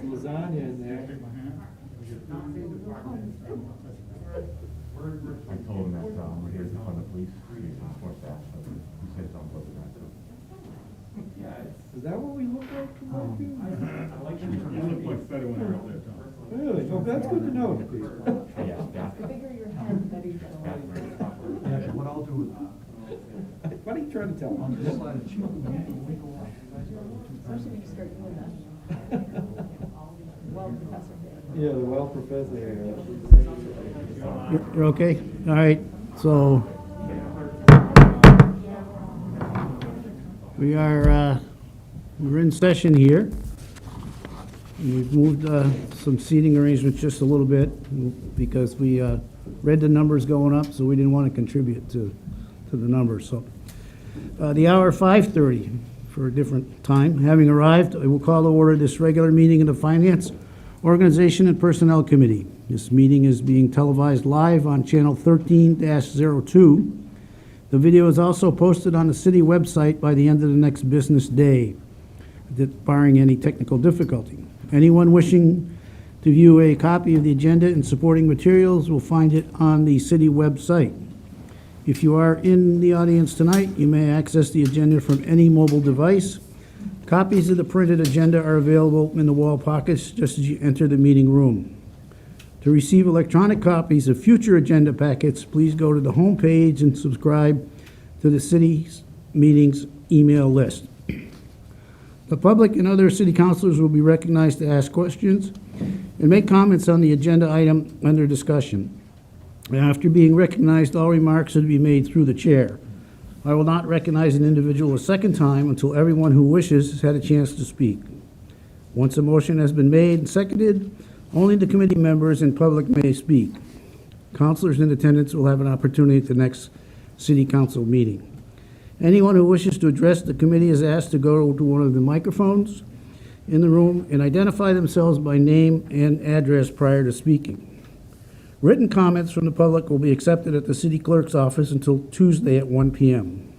There's lasagna in there. I told him that we're here to fund the police, more staff, so he said something about that too. Is that what we look like? You look much better when you're up there, Tom. Really? Oh, that's good to know. Yeah, yeah. The bigger your head, the better you're gonna That's look. very tough. Yeah, what I'll do is, What are you trying to tell on me? this side of cheek, Especially when you start doing that. Well, Professor. Yeah, the well professor here. You're okay? All right, so we're in session here. And we've moved some seating arrangements just a little bit because we read the numbers going up, so we didn't want to contribute to the numbers. So the hour 5:30 for a different time. Having arrived, I will call to order this regular meeting of the Finance, Organization, and Personnel Committee. This meeting is being televised live on channel 13-02. The video is also posted on the city website by the end of the next business day, barring any technical difficulty. Anyone wishing to view a copy of the agenda and supporting materials will find it on the city website. If you are in the audience tonight, you may access the agenda from any mobile device. Copies of the printed agenda are available in the wall pockets just as you enter the meeting room. To receive electronic copies of future agenda packets, please go to the home page and subscribe to the city's meetings email list. The public and other city councilors will be recognized to ask questions and make comments on the agenda item under discussion. After being recognized, all remarks are to be made through the chair. I will not recognize an individual a second time until everyone who wishes has had a chance to speak. Once a motion has been made and seconded, only the committee members and public may speak. Councilors in attendance will have an opportunity at the next city council meeting. Anyone who wishes to address the committee is asked to go to one of the microphones in the room and identify themselves by name and address prior to speaking. Written comments from the public will be accepted at the city clerk's office until Tuesday at 1 p.m.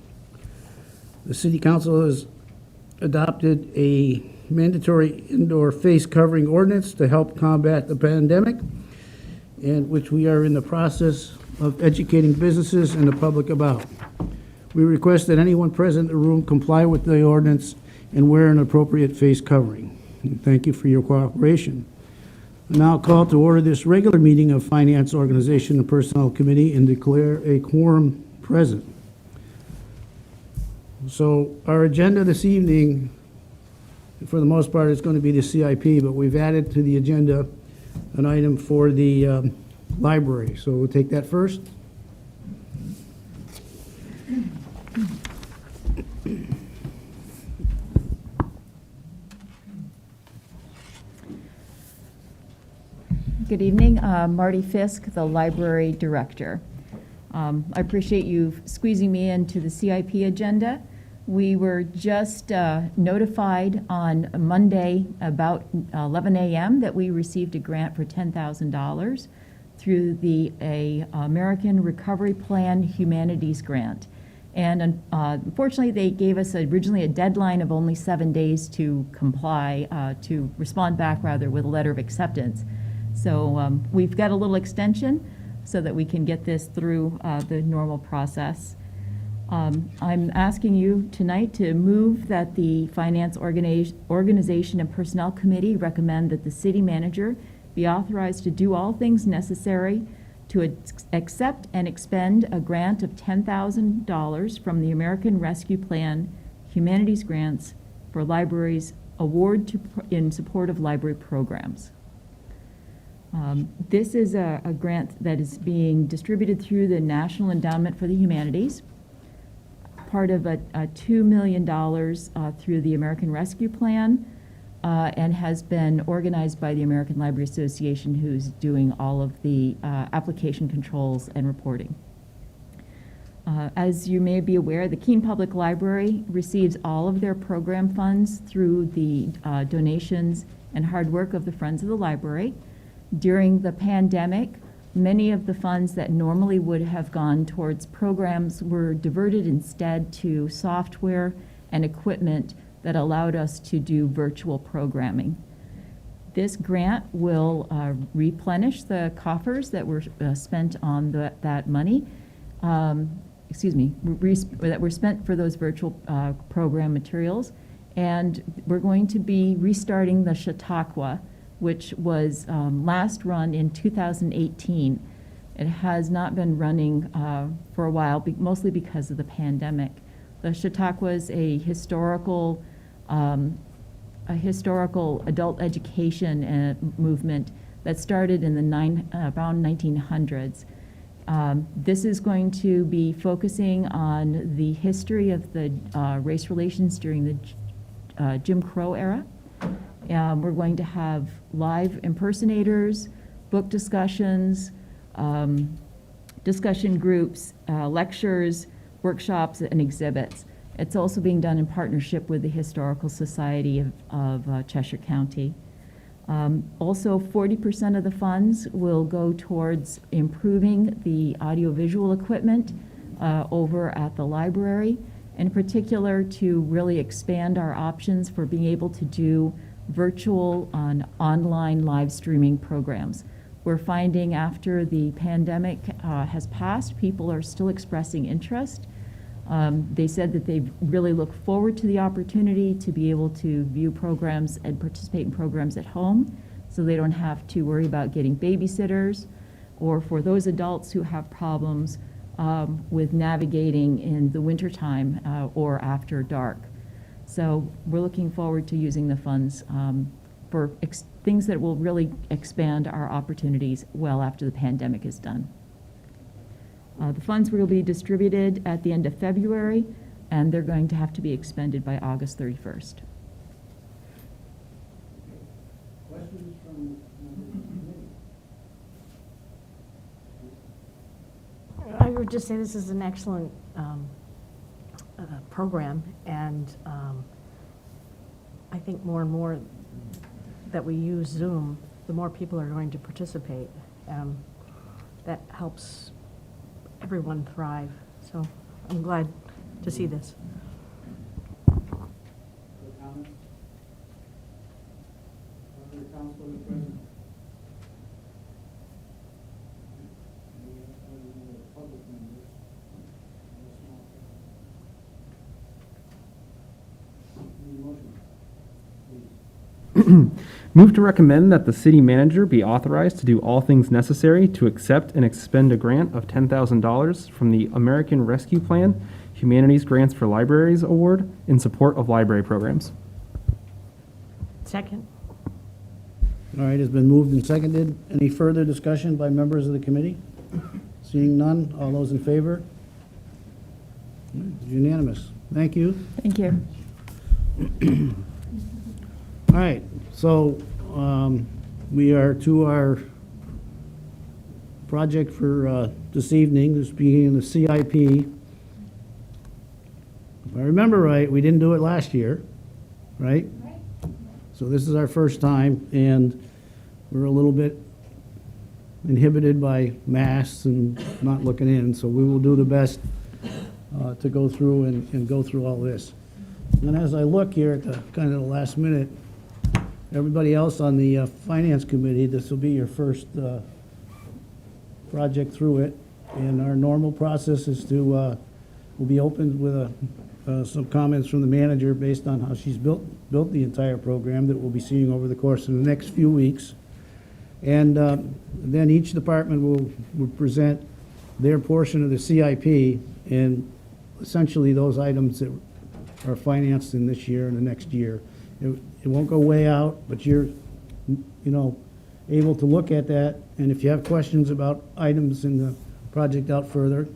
The city council has adopted a mandatory indoor face covering ordinance to help combat the pandemic, and which we are in the process of educating businesses and the public about. We request that anyone present in the room comply with the ordinance and wear an appropriate face covering. And thank you for your cooperation. I now call to order this regular meeting of Finance, Organization, and Personnel Committee and declare a quorum present. So our agenda this evening, for the most part, is going to be the CIP, but we've added to the agenda an item for the library. So we'll take that first. Good evening, Marty Fisk, the library director. I appreciate you squeezing me into the CIP agenda. We were just notified on Monday about 11 a.m. that we received a grant for $10,000 through the American Recovery Plan Humanities Grant. And unfortunately, they gave us originally a deadline of only 7 days to comply, to respond back rather with a letter of acceptance. So we've got a little extension so that we can get this through the normal process. I'm asking you tonight to move that the Finance, Organization, and Personnel Committee recommend that the city manager be authorized to do all things necessary to accept and expend a grant of $10,000 from the American Rescue Plan Humanities Grants for libraries award in support of library programs. This is a grant that is being distributed through the National Endowment for the Humanities, part of a $2 million through the American Rescue Plan, and has been organized by the American Library Association, who's doing all of the application controls and reporting. As you may be aware, the Keene Public Library receives all of their program funds through the donations and hard work of the Friends of the Library. During the pandemic, many of the funds that normally would have gone towards programs were diverted instead to software and equipment that allowed us to do virtual programming. This grant will replenish the coffers that were spent on that money, that were spent for those virtual program materials. And we're going to be restarting the Chautauqua, which was last run in 2018. It has not been running for a while, mostly because of the pandemic. The Chautauqua is a historical adult education movement that started in the around 1900s. This is going to be focusing on the history of the race relations during the Jim Crow era. We're going to have live impersonators, book discussions, discussion groups, lectures, workshops, and exhibits. It's also being done in partnership with the Historical Society of Cheshire County. Also, 40% of the funds will go towards improving the audiovisual equipment over at the library, in particular to really expand our options for being able to do virtual online live streaming programs. We're finding after the pandemic has passed, people are still expressing interest. They said that they really look forward to the opportunity to be able to view programs and participate in programs at home, so they don't have to worry about getting babysitters, or for those adults who have problems with navigating in the wintertime or after dark. So we're looking forward to using the funds for things that will really expand our opportunities well after the pandemic is done. The funds will be distributed at the end of February, and they're going to have to be expended by August 31st. Questions from members of the committee? I would just say this is an excellent program, and I think more and more that we use Zoom, the more people are going to participate. That helps everyone thrive. So I'm glad to see this. Other comments? Other councilors present? Any other public members? Any motion? Please. Move to recommend that the city manager be authorized to do all things necessary to accept and expend a grant of $10,000 from the American Rescue Plan Humanities Grants for Libraries Award in support of library programs. Second? All right, it's been moved and seconded. Any further discussion by members of the committee? Seeing none, all those in favor? Unanimous. Thank you. Thank you. All right, so we are to our project for this evening, this being the CIP. If I remember right, we didn't do it last year, right? So this is our first time, and we're a little bit inhibited by masks and not looking in, so we will do the best to go through and go through all this. And as I look here at the kind of the last minute, everybody else on the Finance Committee, this will be your first project through it. And our normal process is to, we'll be opened with some comments from the manager based on how she's built the entire program that we'll be seeing over the course of the next few weeks. And then each department will present their portion of the CIP and essentially those items that are financed in this year and the next year. It won't go way out, but you're, able to look at that. And if you have questions about items in the project out further,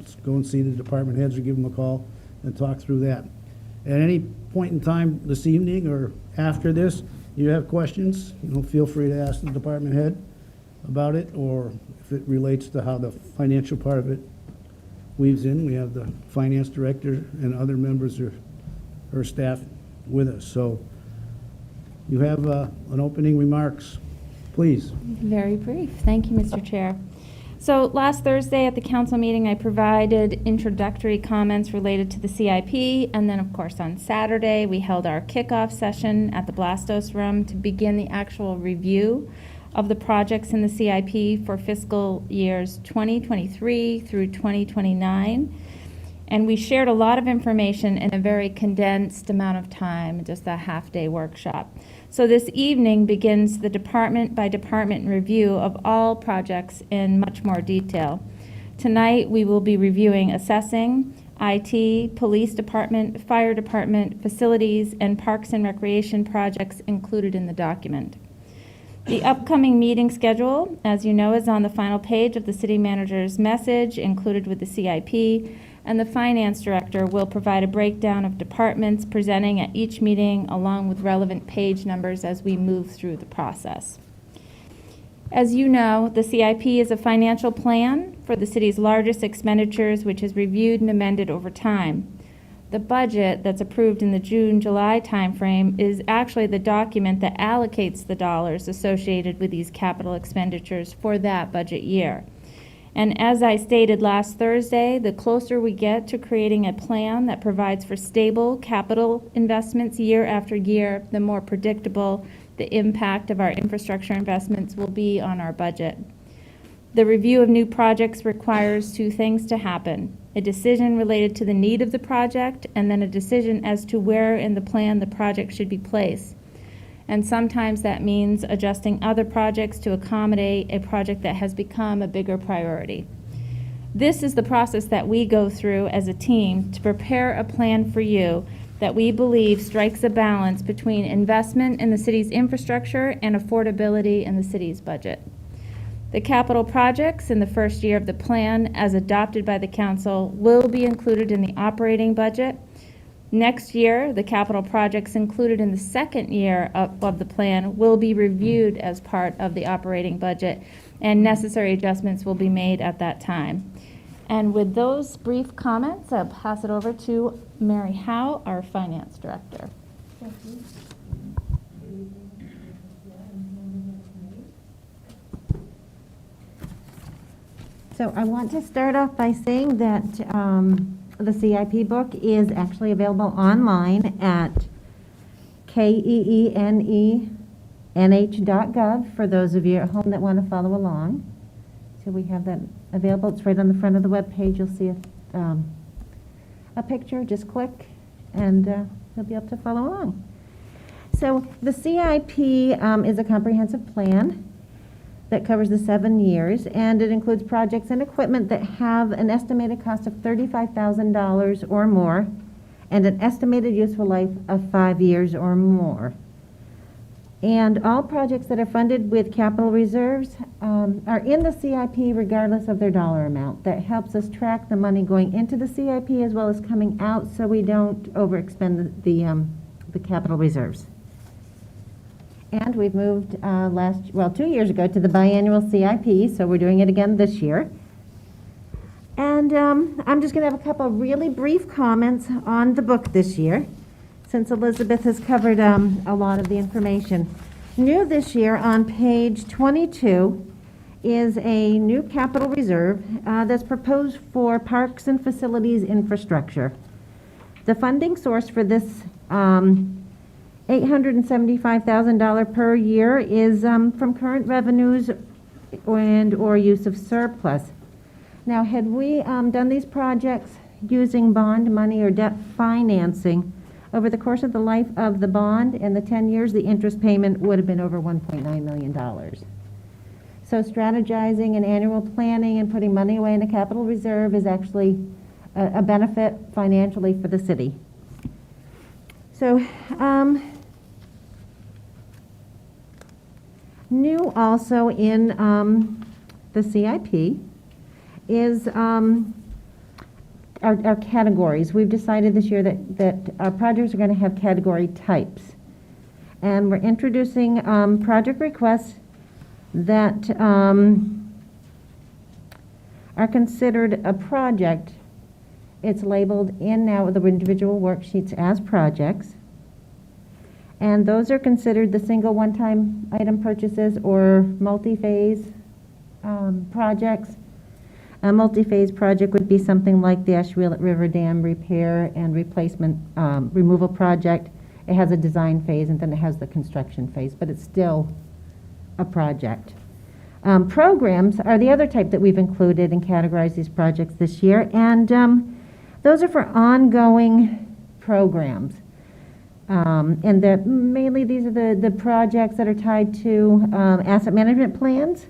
just go and see the department heads or give them a call and talk through that. At any point in time this evening or after this, you have questions, feel free to ask the department head about it, or if it relates to how the financial part of it weaves in. We have the finance director and other members of her staff with us. So you have an opening remarks, please. Very brief. Thank you, Mr. Chair. So last Thursday at the council meeting, I provided introductory comments related to the CIP, and then, of course, on Saturday, we held our kickoff session at the Blastos Room to begin the actual review of the projects in the CIP for fiscal years 2023 through 2029. And we shared a lot of information in a very condensed amount of time, just a half-day workshop. So this evening begins the department-by-department review of all projects in much more detail. Tonight, we will be reviewing assessing, IT, police department, fire department, facilities, and parks and recreation projects included in the document. The upcoming meeting schedule, as you know, is on the final page of the city manager's message included with the CIP, and the finance director will provide a breakdown of departments presenting at each meeting along with relevant page numbers as we move through the process. As you know, the CIP is a financial plan for the city's largest expenditures, which is reviewed and amended over time. The budget that's approved in the June-July timeframe is actually the document that allocates the dollars associated with these capital expenditures for that budget year. And as I stated last Thursday, the closer we get to creating a plan that provides for stable capital investments year after year, the more predictable the impact of our infrastructure investments will be on our budget. The review of new projects requires two things to happen: a decision related to the need of the project, and then a decision as to where in the plan the project should be placed. And sometimes that means adjusting other projects to accommodate a project that has become a bigger priority. This is the process that we go through as a team to prepare a plan for you that we believe strikes a balance between investment in the city's infrastructure and affordability in the city's budget. The capital projects in the first year of the plan, as adopted by the council, will be included in the operating budget. Next year, the capital projects included in the second year of the plan will be reviewed as part of the operating budget, and necessary adjustments will be made at that time. And with those brief comments, I'll pass it over to Mary Howe, our finance director. So I want to start off by saying that the CIP book is actually available online at keenenh.gov for those of you at home that want to follow along. So we have that available. It's right on the front of the web page. You'll see a picture. Just click and you'll be able to follow along. So the CIP is a comprehensive plan that covers the 7 years, and it includes projects and equipment that have an estimated cost of $35,000 or more and an estimated useful life of 5 years or more. And all projects that are funded with capital reserves are in the CIP regardless of their dollar amount. That helps us track the money going into the CIP as well as coming out, so we don't overexpend the capital reserves. And we've moved 2 years ago to the biannual CIP, so we're doing it again this year. And I'm just going to have a couple of really brief comments on the book this year, since Elizabeth has covered a lot of the information. New this year on page 22 is a new capital reserve that's proposed for parks and facilities infrastructure. The funding source for this $875,000 per year is from current revenues and or use of surplus. Now, had we done these projects using bond money or debt financing, over the course of the life of the bond and the 10 years, the interest payment would have been over $1.9 million. So strategizing and annual planning and putting money away in a capital reserve is actually a benefit financially for the city. So, new also in the CIP is our categories. We've decided this year that our projects are going to have category types. And we're introducing project requests that are considered a project. It's labeled in now with the individual worksheets as projects. And those are considered the single one-time item purchases or multi-phase projects A multi-phase project would be something like the Ashwillet River Dam repair and replacement removal project. It has a design phase and then it has the construction phase, but it's still a project. Programs are the other type that we've included and categorized these projects this year, and those are for ongoing programs. And mainly these are the projects that are tied to asset management plans,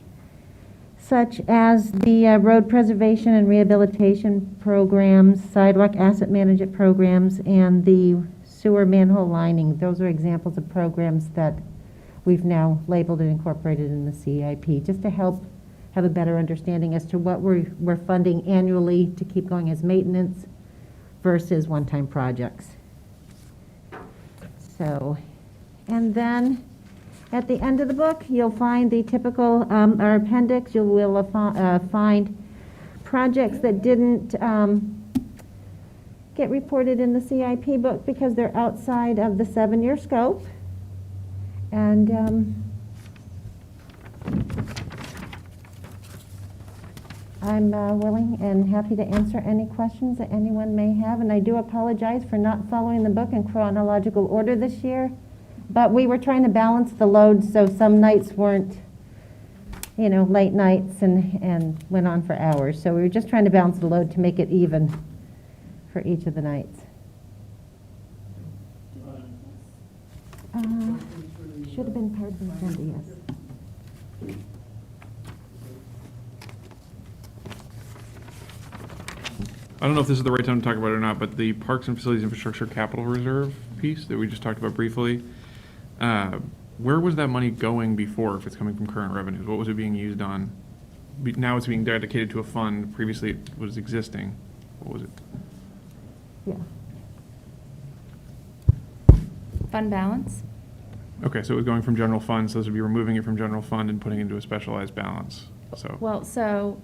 such as the road preservation and rehabilitation programs, sidewalk asset management programs, and the sewer manhole lining. Those are examples of programs that we've now labeled and incorporated in the CIP, just to help have a better understanding as to what we're funding annually to keep going as maintenance versus one-time projects. So, and then at the end of the book, you'll find the typical, our appendix. You will find projects that didn't get reported in the CIP book because they're outside of the 7-year scope. And I'm willing and happy to answer any questions that anyone may have. And I do apologize for not following the book in chronological order this year. But we were trying to balance the load, so some nights weren't, late nights and went on for hours. So we were just trying to balance the load to make it even for each of the nights. Should have been part of the agenda, yes. I don't know if this is the right time to talk about it or not, but the Parks and Facilities Infrastructure Capital Reserve piece that we just talked about briefly, where was that money going before, if it's coming from current revenues? What was it being used on? Now it's being dedicated to a fund. Previously it was existing. What was it? Yeah. Fund balance? Okay, so it was going from general fund, so this would be removing it from general fund and putting it into a specialized balance. So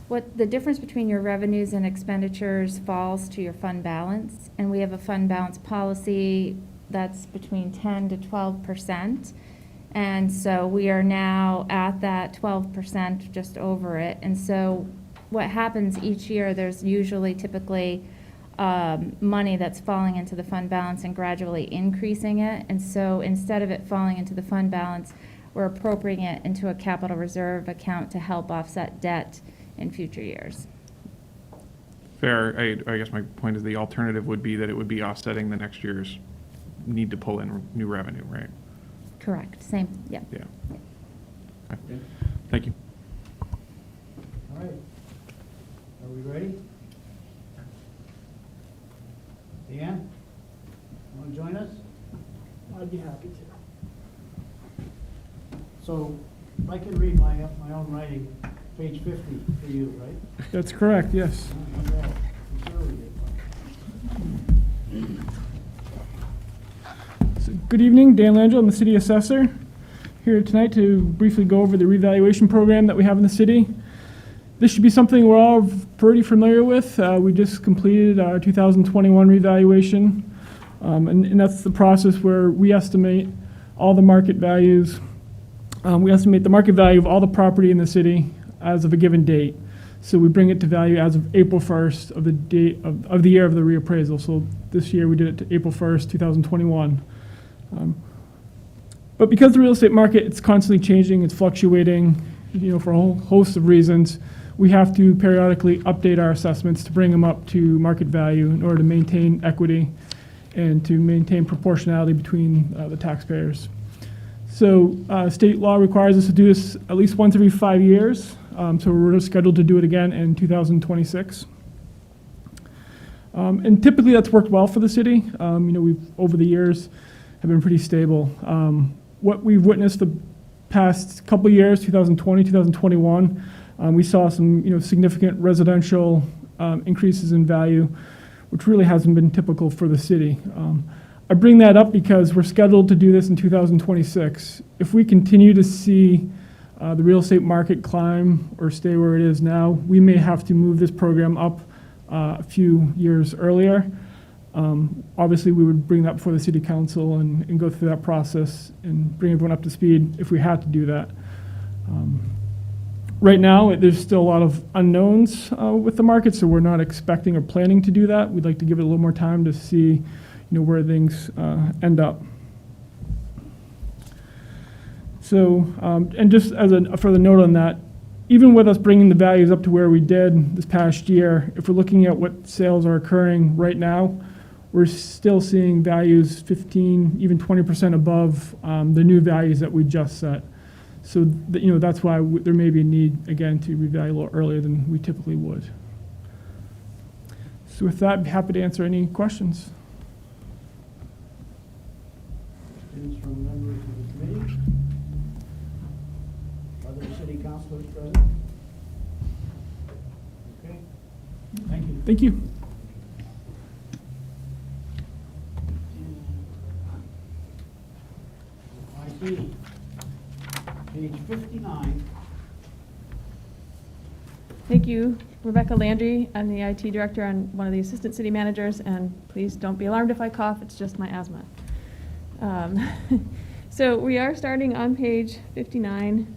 what the difference between your revenues and expenditures falls to your fund balance, and we have a fund balance policy that's between 10 to 12%. And so we are now at that 12%, just over it. And so what happens each year, there's usually typically money that's falling into the fund balance and gradually increasing it. And so instead of it falling into the fund balance, we're appropriating it into a capital reserve account to help offset debt in future years. Fair. I guess my point is the alternative would be that it would be offsetting the next year's need to pull in new revenue, right? Correct. Same. Yeah. Yeah. Okay. Thank you. All right. Are we ready? Dan, want to join us? I'd be happy to. So I can read my own writing, page 50 for you, right? That's correct, yes. Not bad. I'm sure we did. So, good evening, Dan Langell, I'm the city assessor. Here tonight to briefly go over the revaluation program that we have in the city. This should be something we're all pretty familiar with. We just completed our 2021 revaluation, and that's the process where we estimate all the market values. We estimate the market value of all the property in the city as of a given date. So we bring it to value as of April 1st of the date of the year of the reappraisal. So this year we did it to April 1st, 2021. But because the real estate market, it's constantly changing, it's fluctuating, for a whole host of reasons, we have to periodically update our assessments to bring them up to market value in order to maintain equity and to maintain proportionality between the taxpayers. So state law requires us to do this at least once every 5 years. So we're scheduled to do it again in 2026. And typically that's worked well for the city. We've, over the years, have been pretty stable. What we've witnessed the past couple of years, 2020, 2021, we saw some significant residential increases in value, which really hasn't been typical for the city. I bring that up because we're scheduled to do this in 2026. If we continue to see the real estate market climb or stay where it is now, we may have to move this program up a few years earlier. Obviously, we would bring that before the city council and go through that process and bring everyone up to speed if we had to do that. Right now, there's still a lot of unknowns with the market, so we're not expecting or planning to do that. We'd like to give it a little more time to see, where things end up. So, and just as a further note on that, even with us bringing the values up to where we did this past year, if we're looking at what sales are occurring right now, we're still seeing values 15, even 20% above the new values that we just set. So, that's why there may be a need, again, to revalue a little earlier than we typically would. So with that, I'd be happy to answer any questions. Questions from members of the committee? Other city councilors present? Okay, thank you. Thank you. IT, page 59. Thank you. Rebecca Landry. I'm the IT director and one of the assistant city managers, and please don't be alarmed if I cough, it's just my asthma. So we are starting on page 59.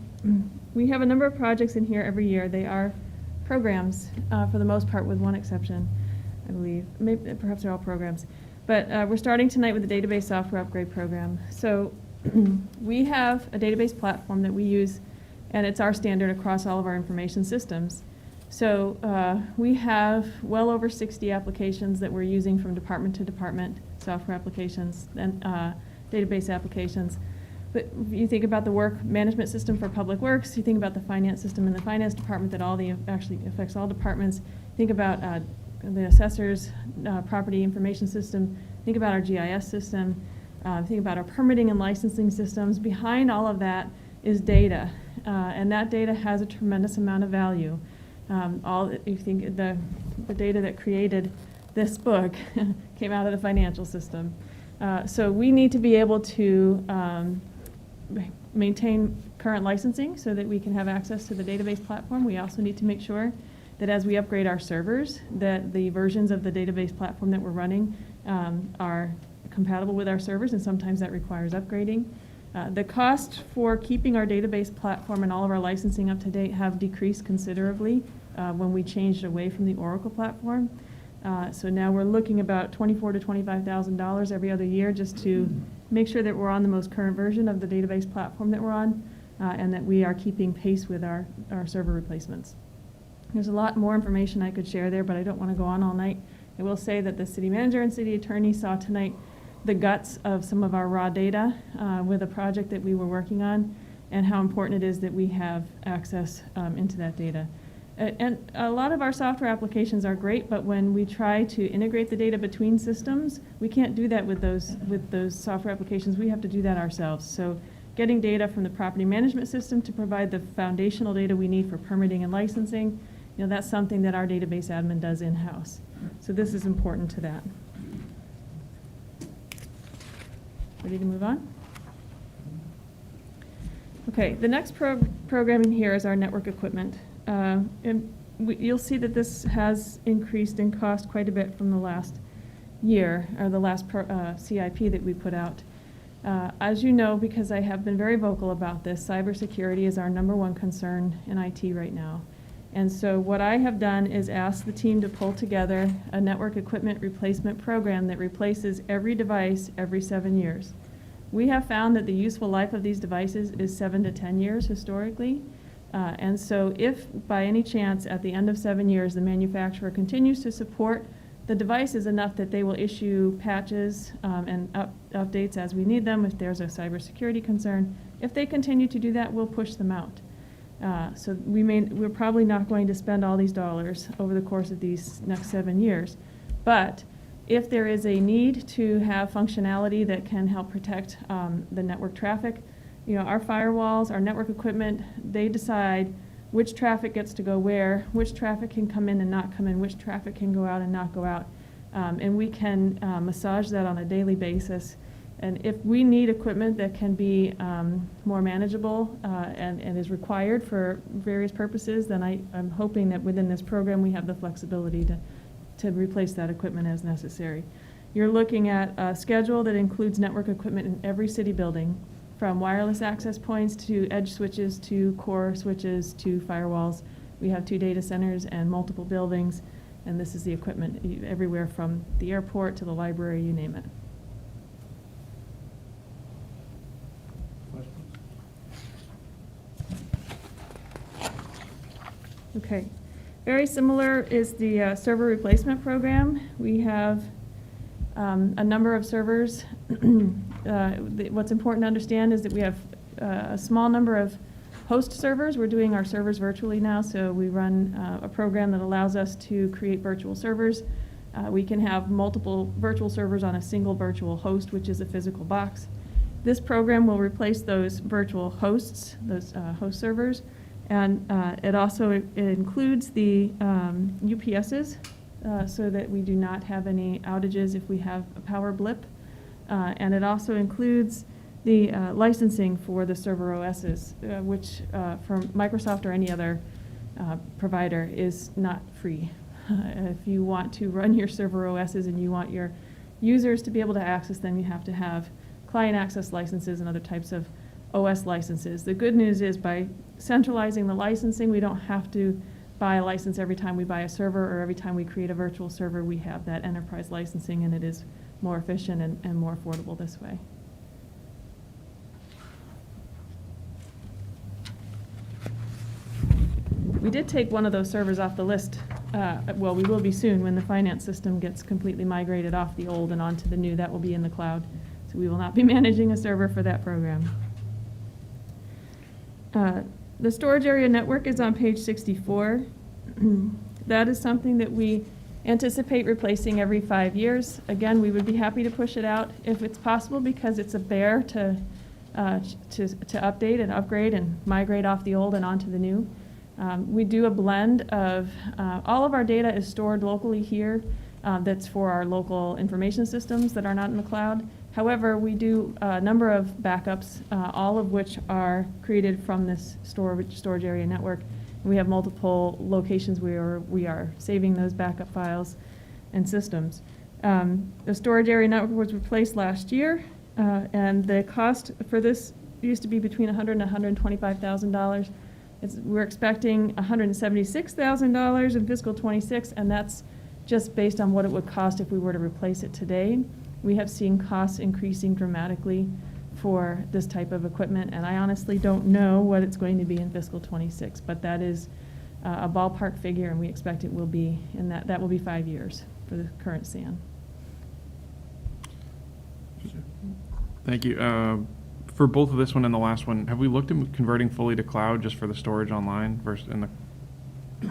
We have a number of projects in here every year. They are programs, for the most part, with one exception, I believe. Maybe, perhaps they're all programs. But we're starting tonight with the database software upgrade program. So we have a database platform that we use, and it's our standard across all of our information systems. So we have well over 60 applications that we're using from department to department, software applications and database applications. But you think about the work management system for public works, you think about the finance system in the finance department that actually affects all departments. Think about the assessor's property information system. Think about our GIS system. Think about our permitting and licensing systems. Behind all of that is data, and that data has a tremendous amount of value. You think the data that created this book came out of the financial system. So we need to be able to maintain current licensing so that we can have access to the database platform. We also need to make sure that as we upgrade our servers, that the versions of the database platform that we're running are compatible with our servers, and sometimes that requires upgrading. The cost for keeping our database platform and all of our licensing up to date have decreased considerably when we changed away from the Oracle platform. So now we're looking about $24,000 to $25,000 every other year just to make sure that we're on the most current version of the database platform that we're on, and that we are keeping pace with our server replacements. There's a lot more information I could share there, but I don't want to go on all night. I will say that the city manager and city attorney saw tonight the guts of some of our raw data with a project that we were working on, and how important it is that we have access into that data. And a lot of our software applications are great, but when we try to integrate the data between systems, we can't do that with those software applications. We have to do that ourselves. So getting data from the property management system to provide the foundational data we need for permitting and licensing, that's something that our database admin does in-house. So this is important to that. Ready to move on? Okay, the next program in here is our network equipment. And you'll see that this has increased in cost quite a bit from the last year, or the last CIP that we put out. As you know, because I have been very vocal about this, cybersecurity is our #1 concern in IT right now. And so what I have done is ask the team to pull together a network equipment replacement program that replaces every device every 7 years. We have found that the useful life of these devices is 7 to 10 years historically. And so if by any chance at the end of 7 years the manufacturer continues to support the devices enough that they will issue patches and updates as we need them if there's a cybersecurity concern, if they continue to do that, we'll push them out. So we're probably not going to spend all these dollars over the course of these next 7 years. But if there is a need to have functionality that can help protect the network traffic, our firewalls, our network equipment, they decide which traffic gets to go where, which traffic can come in and not come in, which traffic can go out and not go out. And we can massage that on a daily basis. And if we need equipment that can be more manageable and is required for various purposes, then I'm hoping that within this program we have the flexibility to replace that equipment as necessary. You're looking at a schedule that includes network equipment in every city building. from wireless access points to edge switches to core switches to firewalls. We have 2 data centers and multiple buildings, and this is the equipment everywhere from the airport to the library, you name it. Okay. Very similar is the server replacement program. We have a number of servers. What's important to understand is that we have a small number of host servers. We're doing our servers virtually now, so we run a program that allows us to create virtual servers. We can have multiple virtual servers on a single virtual host, which is a physical box. This program will replace those virtual hosts, those host servers, and it also includes the UPSs so that we do not have any outages if we have a power blip. And it also includes the licensing for the server OSs, which from Microsoft or any other provider is not free. If you want to run your server OSs and you want your users to be able to access them, you have to have client access licenses and other types of OS licenses. The good news is by centralizing the licensing, we don't have to buy a license every time we buy a server or every time we create a virtual server. We have that enterprise licensing, and it is more efficient and more affordable this way. We did take one of those servers off the list. Well, we will be soon when the finance system gets completely migrated off the old and onto the new. That will be in the cloud. So we will not be managing a server for that program. The storage area network is on page 64. That is something that we anticipate replacing every 5 years. Again, we would be happy to push it out if it's possible, because it's a bear to update and upgrade and migrate off the old and onto the new. We do a blend of, all of our data is stored locally here. That's for our local information systems that are not in the cloud. However, we do a number of backups, all of which are created from this storage area network. And we have multiple locations where we are saving those backup files and systems. The storage area network was replaced last year, and the cost for this used to be between $100,000 and $125,000. We're expecting $176,000 in fiscal '26, and that's just based on what it would cost if we were to replace it today. We have seen costs increasing dramatically for this type of equipment, and I honestly don't know what it's going to be in fiscal '26, but that is a ballpark figure, and we expect it will be in that will be 5 years for the current SAN. Thank you. For both of this one and the last one, have we looked at converting fully to cloud just for the storage online versus and the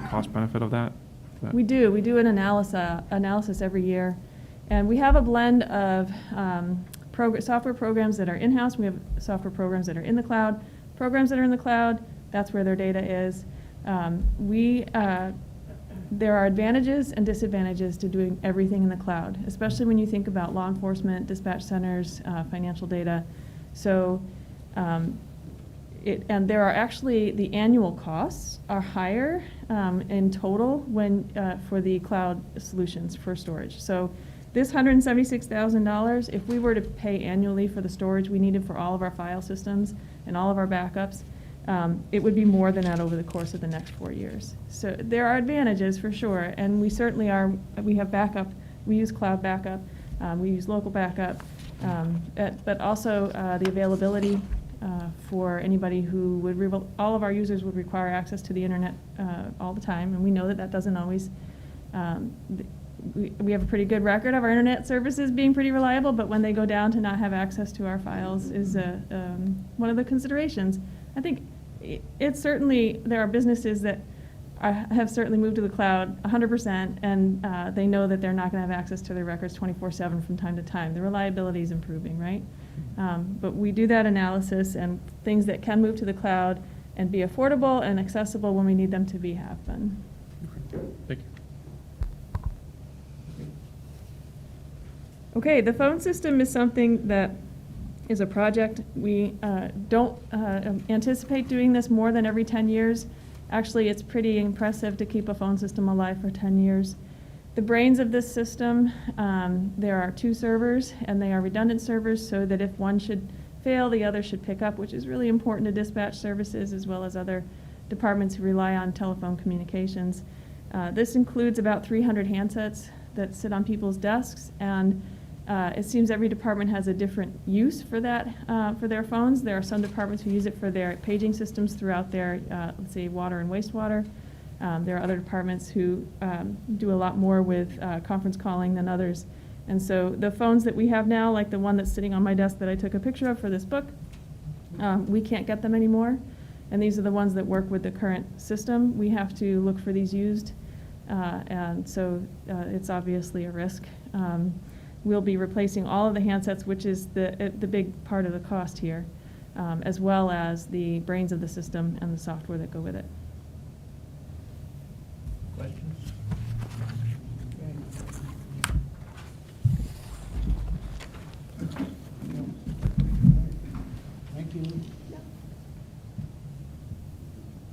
cost benefit of that? We do an analysis every year, and we have a blend of software programs that are in-house. We have software programs that are in the cloud. Programs that are in the cloud, that's where their data is. There are advantages and disadvantages to doing everything in the cloud, especially when you think about law enforcement, dispatch centers, financial data. So, and there are actually, the annual costs are higher in total when for the cloud solutions for storage. So this $176,000, if we were to pay annually for the storage we needed for all of our file systems and all of our backups, it would be more than that over the course of the next 4 years. So there are advantages for sure, and we certainly are, we have backup, we use cloud backup, we use local backup, but also the availability for anybody who would, all of our users would require access to the internet all the time, and we know that that doesn't always, we have a pretty good record of our internet services being pretty reliable, but when they go down, to not have access to our files is one of the considerations. I think it's certainly, there are businesses that have certainly moved to the cloud 100%, and they know that they're not going to have access to their records 24/7 from time to time. The reliability is improving, right? But we do that analysis, and things that can move to the cloud and be affordable and accessible when we need them to be have been. Thank you. Okay, the phone system is something that is a project. We don't anticipate doing this more than every 10 years. Actually, it's pretty impressive to keep a phone system alive for 10 years. The brains of this system, there are 2 servers, and they are redundant servers, so that if one should fail, the other should pick up, which is really important to dispatch services as well as other departments who rely on telephone communications. This includes about 300 handsets that sit on people's desks, and it seems every department has a different use for that, for their phones. There are some departments who use it for their paging systems throughout their, let's say, water and wastewater. There are other departments who do a lot more with conference calling than others. And so the phones that we have now, like the one that's sitting on my desk that I took a picture of for this book, we can't get them anymore. And these are the ones that work with the current system. We have to look for these used. And so it's obviously a risk. We'll be replacing all of the handsets, which is the big part of the cost here, as well as the brains of the system and the software that go with it. Questions? Thank you.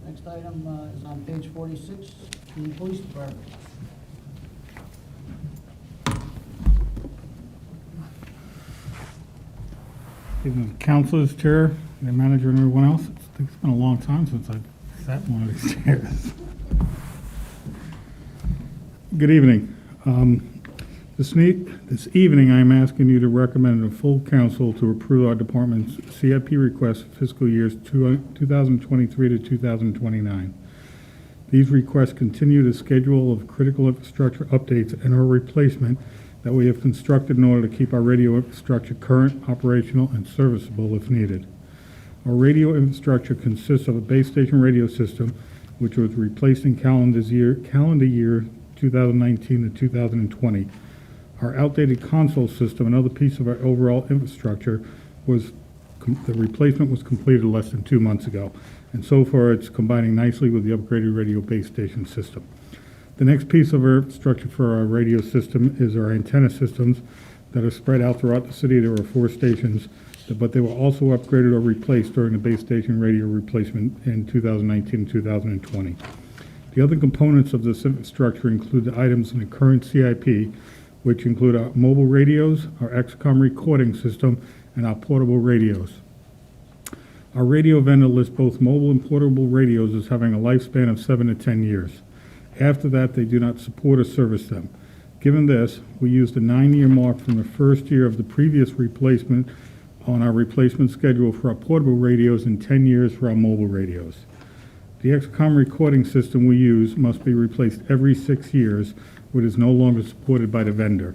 Next item is on page 46, the police department. Even councilors, chair, the manager, and everyone else, it's been a long time since I've sat in one of these chairs. Good evening. This evening, I'm asking you to recommend a full council to approve our department's CIP request for fiscal years 2023 to 2029. These requests continue the schedule of critical infrastructure updates and our replacement that we have constructed in order to keep our radio infrastructure current, operational, and serviceable if needed. Our radio infrastructure consists of a base station radio system, which was replaced in calendar year 2019 to 2020. Our outdated console system, another piece of our overall infrastructure, the replacement was completed less than 2 months ago. And so far, it's combining nicely with the upgraded radio base station system. The next piece of our infrastructure for our radio system is our antenna systems that are spread out throughout the city. There are 4 stations, but they were also upgraded or replaced during the base station radio replacement in 2019 and 2020. The other components of this infrastructure include the items in the current CIP, which include our mobile radios, our XCOM recording system, and our portable radios. Our radio vendor lists both mobile and portable radios as having a lifespan of 7 to 10 years. After that, they do not support or service them. Given this, we used a 9-year mark from the first year of the previous replacement on our replacement schedule for our portable radios and 10 years for our mobile radios. The XCOM recording system we use must be replaced every 6 years, which is no longer supported by the vendor.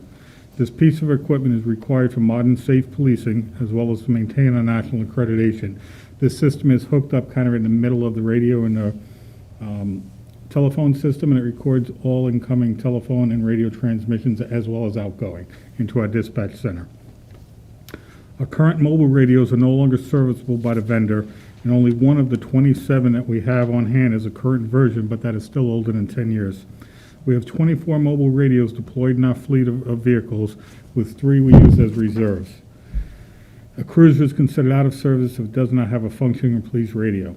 This piece of equipment is required for modern safe policing as well as to maintain our national accreditation. This system is hooked up kind of in the middle of the radio and the telephone system, and it records all incoming telephone and radio transmissions as well as outgoing into our dispatch center. Our current mobile radios are no longer serviceable by the vendor, and only one of the 27 that we have on hand is a current version, but that is still older than 10 years. We have 24 mobile radios deployed in our fleet of vehicles, with 3 we use as reserves. A cruiser is considered out of service if it does not have a functioning police radio.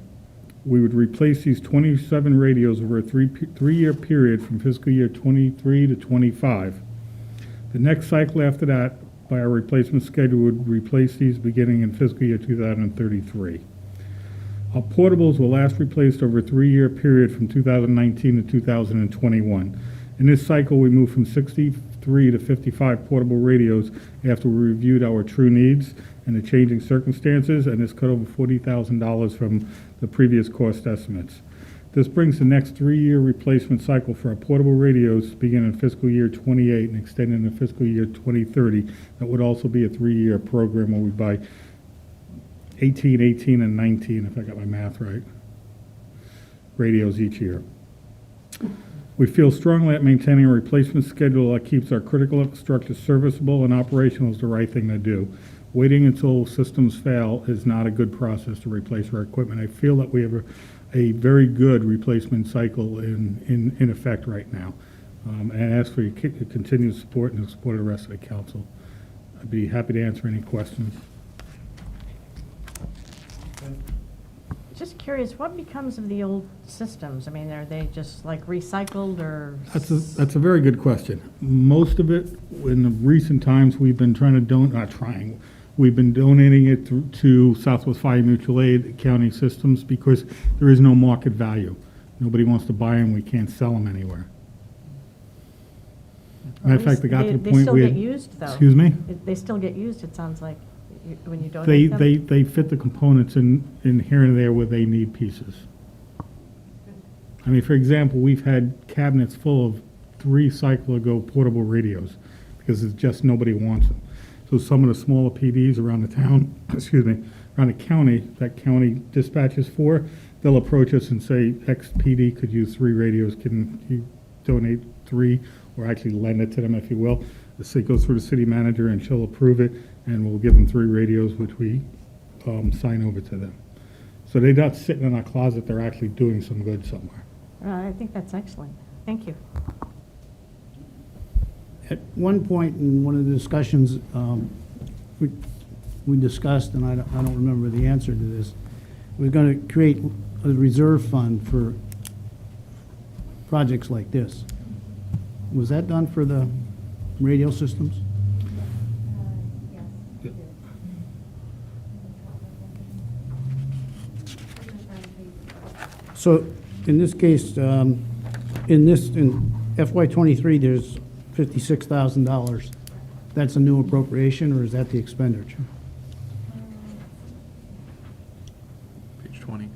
We would replace these 27 radios over a three-year period from fiscal year 23 to 25. The next cycle after that, by our replacement schedule, would replace these beginning in fiscal year 2033. Our portables were last replaced over a 3-year period from 2019 to 2021. In this cycle, we moved from 63 to 55 portable radios after we reviewed our true needs and the changing circumstances, and this cut over $40,000 from the previous cost estimates. This brings the next 3-year replacement cycle for our portable radios beginning in fiscal year 28 and extending into fiscal year 2030. That would also be a 3-year program where we buy 18, 18, and 19, if I got my math right, radios each year. We feel strongly that maintaining a replacement schedule that keeps our critical infrastructure serviceable and operational is the right thing to do. Waiting until systems fail is not a good process to replace our equipment. I feel that we have a very good replacement cycle in effect right now. And ask for your continued support and the support of the rest of the council. I'd be happy to answer any questions. Just curious, what becomes of the old systems? I mean, are they just like recycled or? That's a very good question. Most of it, in the recent times, we've been trying to We've been donating it to Southwest Fire Mutual Aid County Systems because there is no market value. Nobody wants to buy them, we can't sell them anywhere. Matter of fact, they got to the They point still where. get used, though. Excuse me? They still get used, it sounds like, when you They, donate them? they fit the components in here and there where they need pieces. I mean, for example, we've had cabinets full of 3 Cyclo-Go portable radios because it's just nobody wants them. So some of the smaller PDs around the town, excuse me, around the county, that county dispatches for, they'll approach us and say, X PD could use 3 radios, can you donate 3, or actually lend it to them, if you will. The city goes through the city manager and she'll approve it, and we'll give them 3 radios, which we sign over to them. So they're not sitting in our closet, they're actually doing some good somewhere. I think that's excellent. Thank you. At one point in one of the discussions, we discussed, and I don't remember the answer to this, we're going to create a reserve fund for projects like this. Was that done for the radio systems? So in this case, in FY '23, there's $56,000. That's a new appropriation, or is that the expenditure? Page 20.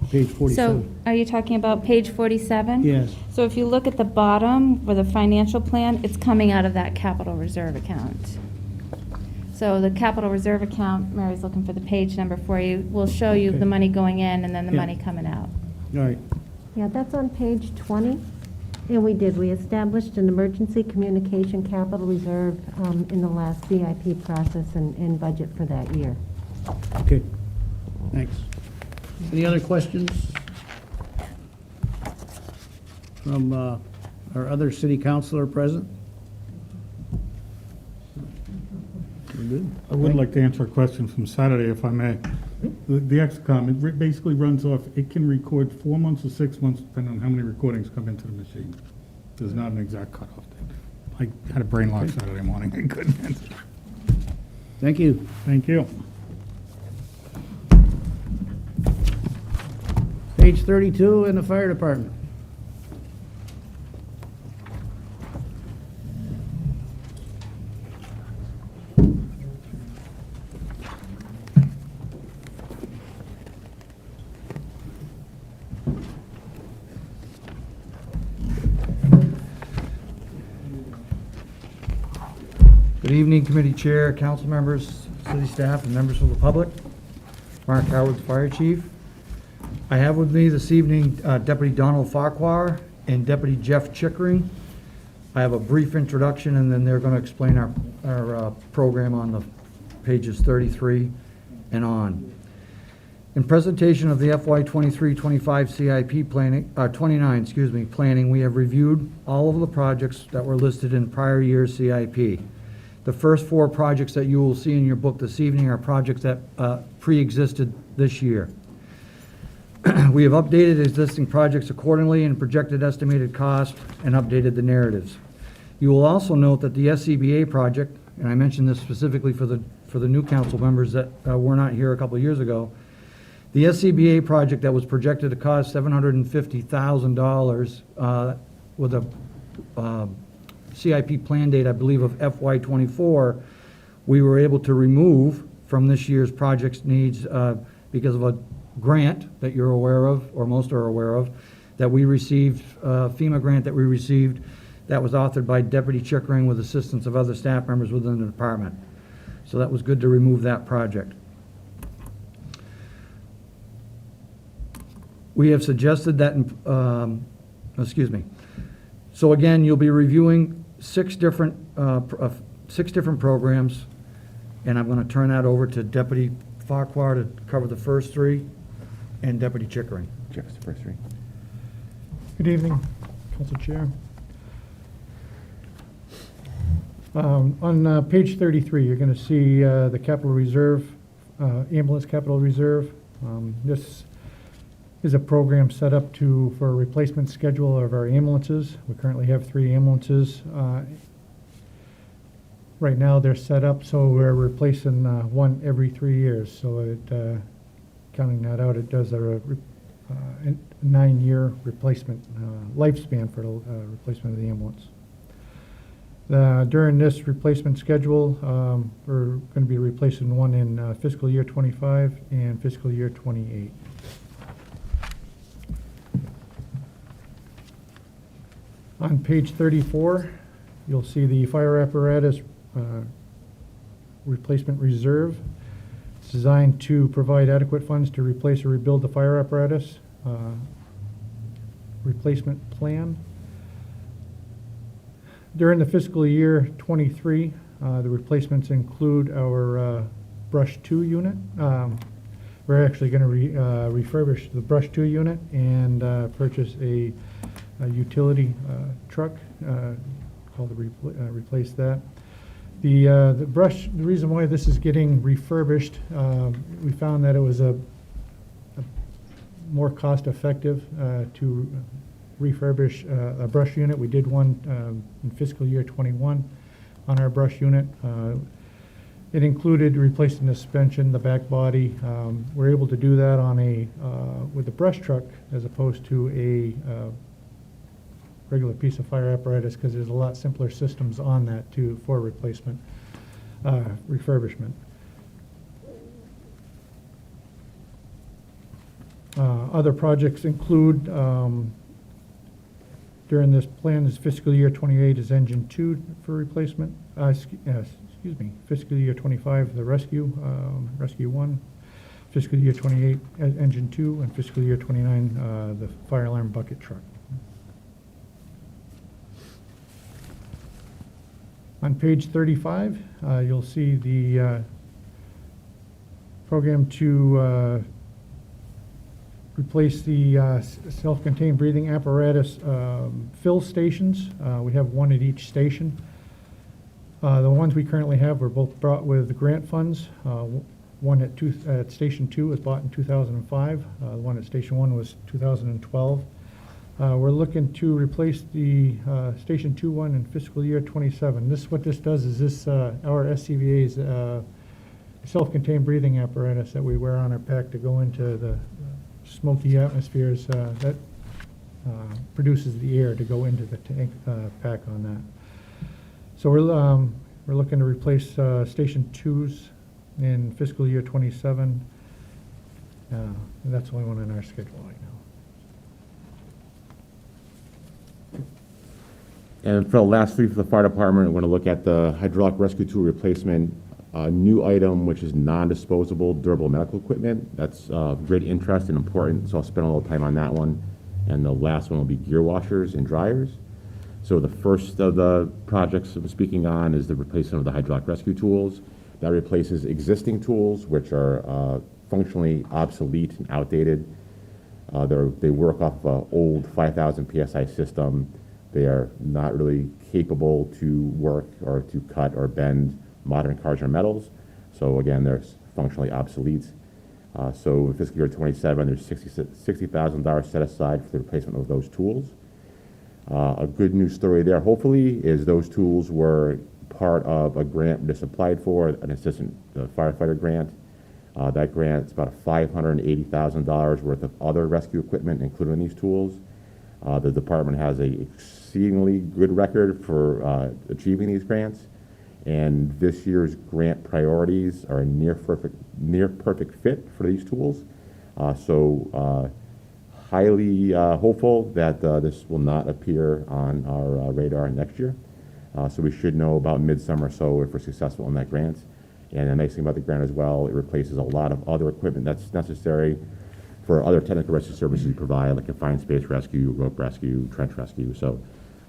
Page So 47. are you talking about page 47? Yes. So if you look at the bottom for the financial plan, it's coming out of that capital reserve account. So the capital reserve account, Mary's looking for the page number for you, will show you Okay. the money going in and then the Yeah. money coming out. All right. Yeah, that's on page 20. And we established an emergency communication capital reserve in the last CIP process and budget for that year. Okay. Thanks. Any other questions from our other city councilor present? We're good? I would like to answer a question from Saturday, if I may. The XCOM, it basically runs off, it can record 4 months or 6 months, depending on how many recordings come into the machine. There's not an exact cutoff date. I had a brain lock Saturday morning, I couldn't answer. Thank you. Thank you. Page 32 in the fire department. Good evening, committee chair, council members, city staff, and members of the public. Mark Howard, the fire chief. I have with me this evening Deputy Donald Farquhar and Deputy Jeff Chickering. I have a brief introduction, and then they're going to explain our program on the pages 33 and on. In presentation of the FY 23-25 CIP planning, 29, planning, we have reviewed all of the projects that were listed in prior year's CIP. The first 4 projects that you will see in your book this evening are projects that pre-existed this year. We have updated existing projects accordingly and projected estimated cost and updated the narratives. You will also note that the SCBA project, and I mentioned this specifically for the new council members that were not here a couple of years ago, the SCBA project that was projected to cost $750,000 with a CIP plan date, I believe, of FY '24, we were able to remove from this year's project's needs because of a grant that you're aware of, or most are aware of, that we received, FEMA grant that we received, that was authored by Deputy Chickering with assistance of other staff members within the department. So that was good to remove that project. We have suggested that, So again, you'll be reviewing 6 different programs, and I'm going to turn that over to Deputy Farquhar to cover the first 3, and Deputy Chickering. Jeff's the first 3. Good evening, Council Chair. On page 33, you're going to see the capital reserve, ambulance capital reserve. This is a program set up for a replacement schedule of our ambulances. We currently have 3 ambulances right now they're set up so we're replacing one every 3 years. So it, counting that out, it does a 9-year replacement lifespan for the replacement of the ambulance. During this replacement schedule, we're going to be replacing one in fiscal year 25 and fiscal year 28. On page 34, you'll see the fire apparatus replacement reserve. It's designed to provide adequate funds to replace or rebuild the fire apparatus replacement plan. During the fiscal year 23, the replacements include our Brush 2 unit. We're actually going to refurbish the Brush 2 unit and purchase a utility truck called replace that. The Brush, the reason why this is getting refurbished, we found that it was a more cost effective to refurbish a Brush unit. We did one in fiscal year 21 on our Brush unit. It included replacing the suspension, the back body. We're able to do that on with the Brush truck as opposed to a regular piece of fire apparatus, because there's a lot simpler systems on that for replacement, refurbishment. Other projects include, during this plan, this fiscal year 28 is engine 2 for replacement. Excuse me, fiscal year 25, the rescue 1. Fiscal year 28, engine 2, and fiscal year 29, the fire alarm bucket truck. On page 35, you'll see the program to replace the self-contained breathing apparatus fill stations. We have one at each station. The ones we currently have were both brought with grant funds. One at Station 2 was bought in 2005. The one at Station 1 was 2012. We're looking to replace the Station 2 one in fiscal year 27. What this does is this, our SCBA's self-contained breathing apparatus that we wear on our pack to go into the smoky atmospheres, that produces the air to go into the tank pack on that. So we're looking to replace Station 2s in fiscal year 27. And that's the only one in our schedule right now. And for the last three for the fire department, we're going to look at the hydraulic rescue tool replacement, new item, which is non-disposable durable medical equipment. That's of great interest and important, so I'll spend a little time on that one. And the last one will be gear washers and dryers. So the first of the projects I'm speaking on is the replacement of the hydraulic rescue tools. That replaces existing tools, which are functionally obsolete and outdated. They work off an old 5,000 PSI system. They are not really capable to work or to cut or bend modern cars or metals. So again, they're functionally obsolete. So in fiscal year 27, there's $60,000 set aside for the replacement of those tools. A good news story there, hopefully, is those tools were part of a grant we just applied for, an assistant firefighter grant. That grant is about $580,000 worth of other rescue equipment, including these tools. The department has an exceedingly good record for achieving these grants, and this year's grant priorities are a near perfect fit for these tools. So highly hopeful that this will not appear on our radar next year. So we should know about midsummer or so if we're successful in that grant. And the nice thing about the grant as well, it replaces a lot of other equipment that's necessary for other technical rescue services we provide, like confined space rescue, rope rescue, trench rescue. So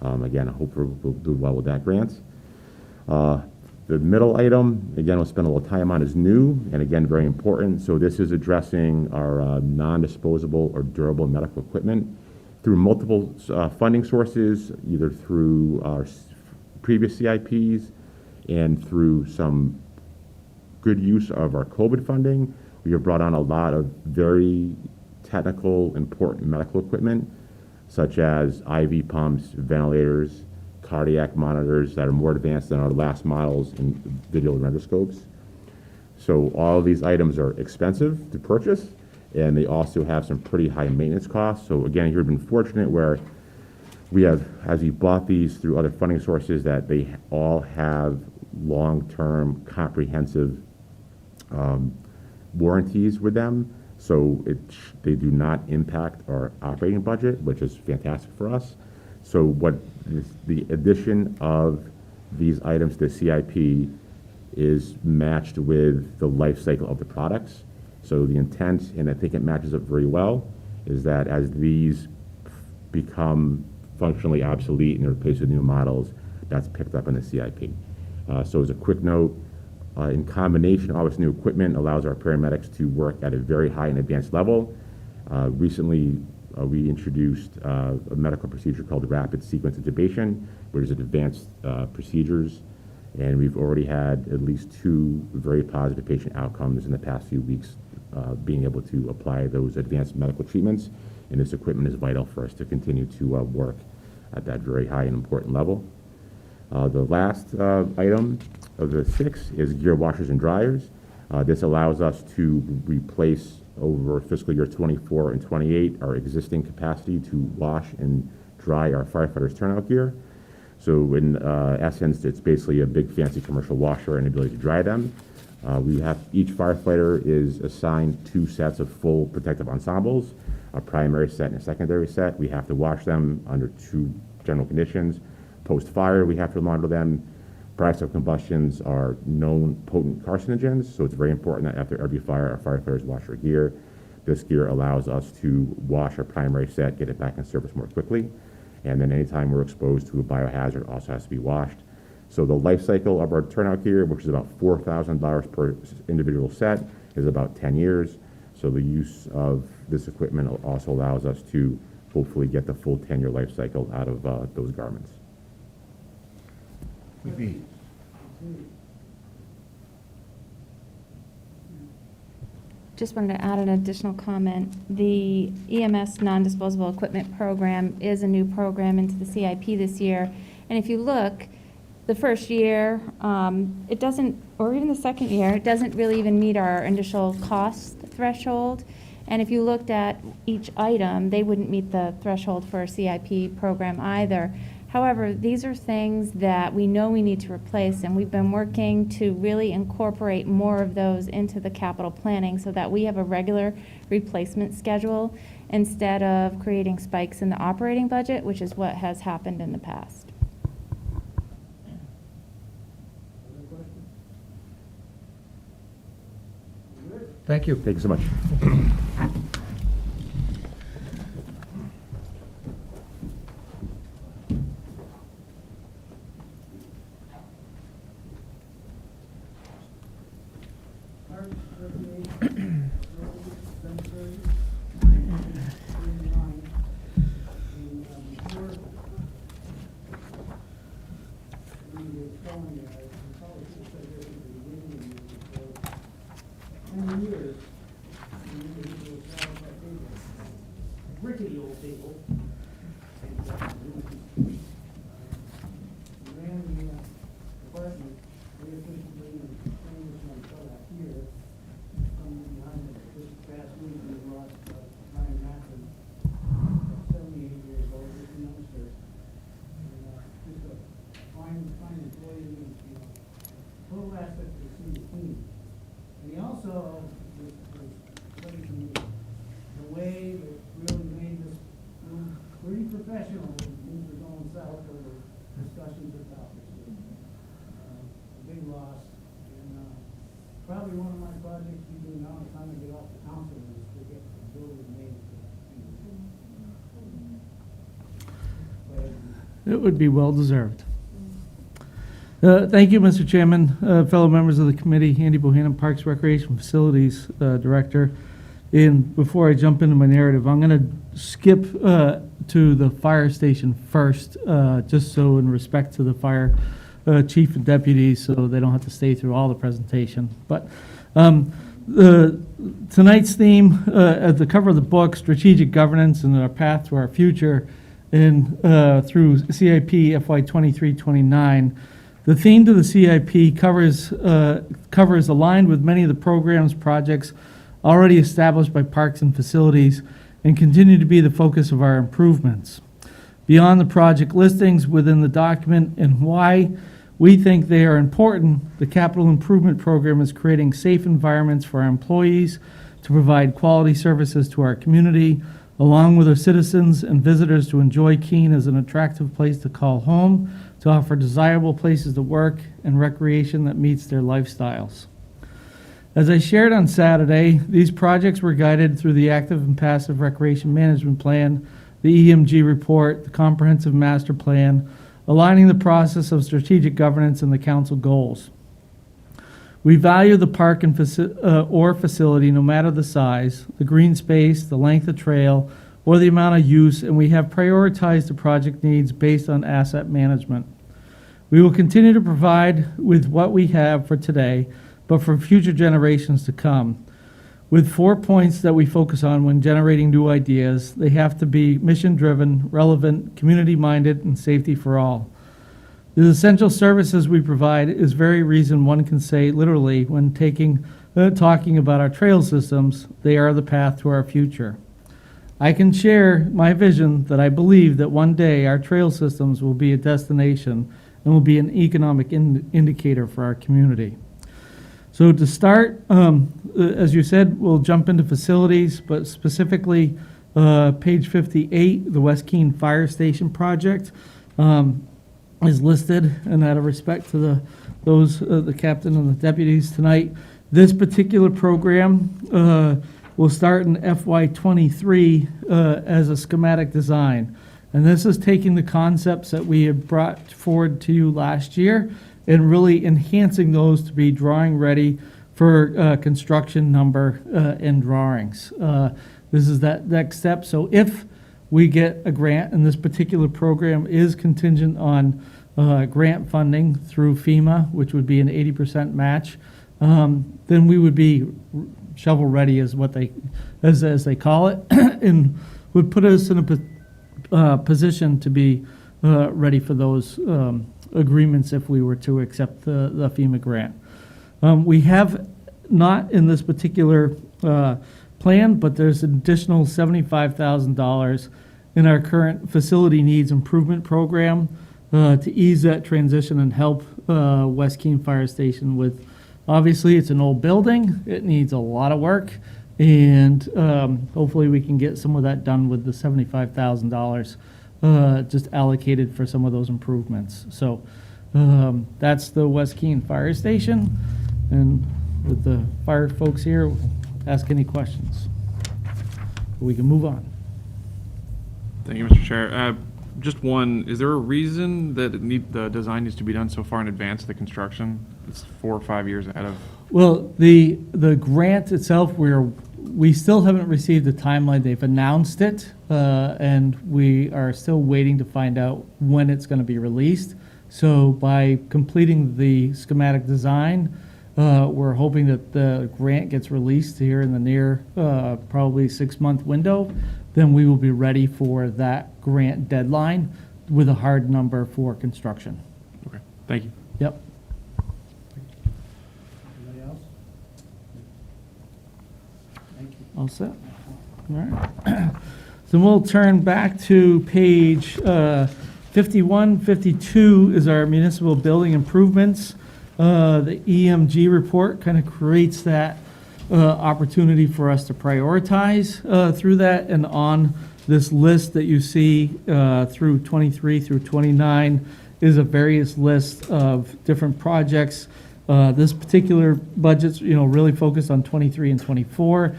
again, I hope we'll do well with that grant. The middle item, again, we'll spend a little time on, is new, and again, very important. So this is addressing our non-disposable or durable medical equipment through multiple funding sources, either through our previous CIPs and through some good use of our COVID funding. We have brought on a lot of very technical, important medical equipment, such as IV pumps, ventilators, cardiac monitors that are more advanced than our last models in video laryngoscopes. So all of these items are expensive to purchase, and they also have some pretty high maintenance costs. So again, here we've been fortunate where we have, as we bought these through other funding sources, that they all have long-term comprehensive warranties with them. So they do not impact our operating budget, which is fantastic for us. So what the addition of these items to the CIP is matched with the life cycle of the products. So the intent, and I think it matches up very well, is that as these become functionally obsolete and are replaced with new models, that's picked up in the CIP. So as a quick note, in combination, all this new equipment allows our paramedics to work at a very high and advanced level. Recently, we introduced a medical procedure called rapid sequence intubation, which is advanced procedures, and we've already had at least 2 very positive patient outcomes in the past few weeks, being able to apply those advanced medical treatments, and this equipment is vital for us to continue to work at that very high and important level. The last item of the 6 is gear washers and dryers. This allows us to replace over fiscal year 24 and 28 our existing capacity to wash and dry our firefighters' turnout gear. So in essence, it's basically a big fancy commercial washer and ability to dry them. Each firefighter is assigned 2 sets of full protective ensembles, a primary set and a secondary set. We have to wash them under 2 general conditions. Post-fire, we have to monitor them. Products of combustions are known potent carcinogens, so it's very important that after every fire, our firefighters wash their gear. This gear allows us to wash our primary set, get it back in service more quickly, and then anytime we're exposed to a biohazard, it also has to be washed. So the life cycle of our turnout gear, which is about $4,000 per individual set, is about 10 years. So the use of this equipment also allows us to hopefully get the full 10-year life cycle out of those garments. Just wanted to add an additional comment. The EMS non-disposable equipment program is a new program into the CIP this year. And if you look, the first year, it doesn't, or even the second year, it doesn't really even meet our initial cost threshold. And if you looked at each item, they wouldn't meet the threshold for a CIP program either. However, these are things that we know we need to replace, and we've been working to really incorporate more of those into the capital planning so that we have a regular replacement schedule instead of creating spikes in the operating budget, which is what has happened in the past. Thank you. Thank you so much. Rickety old table. Ran the department very efficiently and trained this one fellow here. From behind it, this past week, we lost Ryan Matson, 78 years old, just a youngster. And just a fine employee, you know, total asset to the senior team. And he also was ready to meet the way that really made this room pretty professional when things were going south over discussions with topics. A big loss, and probably one of my projects we do now, the time I get off the council, is to get the building made. It would be well-deserved. Thank you, Mr. Chairman, fellow members of the committee, Andy Bohannon, Parks, Recreation Facilities Director. And before I jump into my narrative, I'm going to skip to the fire station first, just so in respect to the fire chief and deputies, so they don't have to stay through all the presentation. But tonight's theme, at the cover of the book, Strategic Governance and Our Path to Our Future, through CIP FY 23-29. The theme to the CIP covers aligned with many of the programs, projects already established by Parks and Facilities and continue to be the focus of our improvements. Beyond the project listings within the document and why we think they are important, the capital improvement program is creating safe environments for our employees to provide quality services to our community, along with our citizens and visitors to enjoy Keene as an attractive place to call home, to offer desirable places to work and recreation that meets their lifestyles. As I shared on Saturday, these projects were guided through the Active and Passive Recreation Management Plan, the EMG report, the Comprehensive Master Plan, aligning the process of strategic governance and the council goals. We value the park and or facility, no matter the size, the green space, the length of trail, or the amount of use, and we have prioritized the project needs based on asset management. We will continue to provide with what we have for today, but for future generations to come. With 4 points that we focus on when generating new ideas, they have to be mission-driven, relevant, community-minded, and safety for all. The essential services we provide is very reason one can say literally when talking about our trail systems, they are the path to our future. I can share my vision that I believe that one day our trail systems will be a destination and will be an economic indicator for our community. So to start, as you said, we'll jump into facilities, but specifically page 58, the West Keene Fire Station project is listed, and out of respect to the captain and the deputies tonight, this particular program will start in FY 23 as a schematic design. And this is taking the concepts that we had brought forward to you last year and really enhancing those to be drawing ready for construction number and drawings. This is that next step. So if we get a grant, and this particular program is contingent on grant funding through FEMA, which would be an 80% match, then we would be shovel ready as they call it, and would put us in a position to be ready for those agreements if we were to accept the FEMA grant. We have not in this particular plan, but there's an additional $75,000 in our current facility needs improvement program to ease that transition and help West Keene Fire Station with, obviously it's an old building, it needs a lot of work, and hopefully we can get some of that done with the $75,000 just allocated for some of those improvements. So that's the West Keene Fire Station, and with the fire folks here, ask any questions. We can move on. Thank you, Mr. Chair. Just one, is there a reason that the design needs to be done so far in advance of the construction? It's 4 or 5 years ahead of. Well, the grant itself, we still haven't received the timeline. They've announced it, and we are still waiting to find out when it's going to be released. So by completing the schematic design, we're hoping that the grant gets released here in the near, probably 6-month window. Then we will be ready for that grant deadline with a hard number for construction. Okay, thank you. Yep. Anybody else? Thank you. All set? All right. So we'll turn back to page 51, 52 is our municipal building improvements. The EMG report kind of creates that opportunity for us to prioritize through that, and on this list that you see through 23 through 29 is a various list of different projects. This particular budget's really focused on 23 and 24.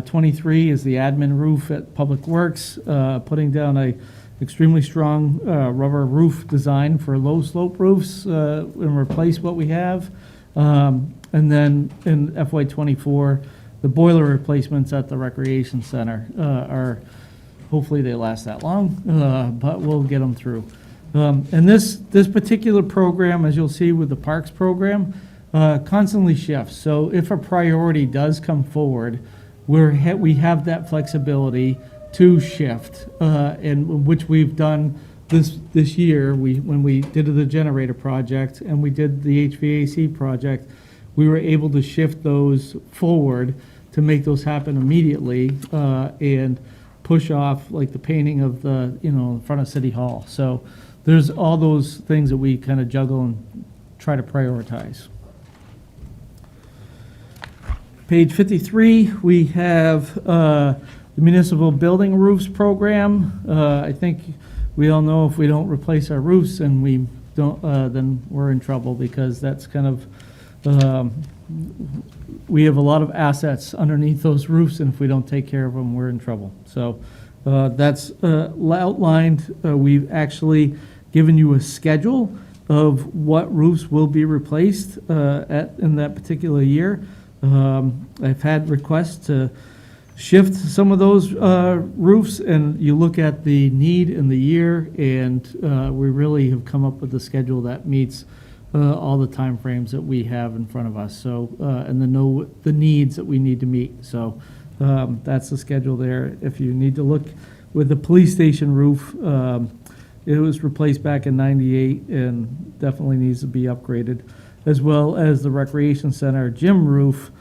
23 is the admin roof at Public Works, putting down a extremely strong rubber roof design for low slope roofs and replace what we have. And then in FY 24, the boiler replacements at the recreation center are, hopefully they last that long, but we'll get them through. And this particular program, as you'll see with the parks program, constantly shifts. So if a priority does come forward, we have that flexibility to shift, and which we've done this year. When we did the generator project and we did the HVAC project, we were able to shift those forward to make those happen immediately, and push off like the painting of the, in front of City Hall. So there's all those things that we kind of juggle and try to prioritize. Page 53, we have the municipal building roofs program. I think we all know if we don't replace our roofs and we don't, then we're in trouble, because that's kind of, we have a lot of assets underneath those roofs, and if we don't take care of them, we're in trouble. So that's outlined. We've actually given you a schedule of what roofs will be replaced in that particular year. I've had requests to shift some of those roofs, and you look at the need in the year, and we really have come up with a schedule that meets all the timeframes that we have in front of us. So, and the needs that we need to meet. So that's the schedule there. If you need to look with the police station roof, it was replaced back in '98 and definitely needs to be upgraded, as well as the recreation center gym roof,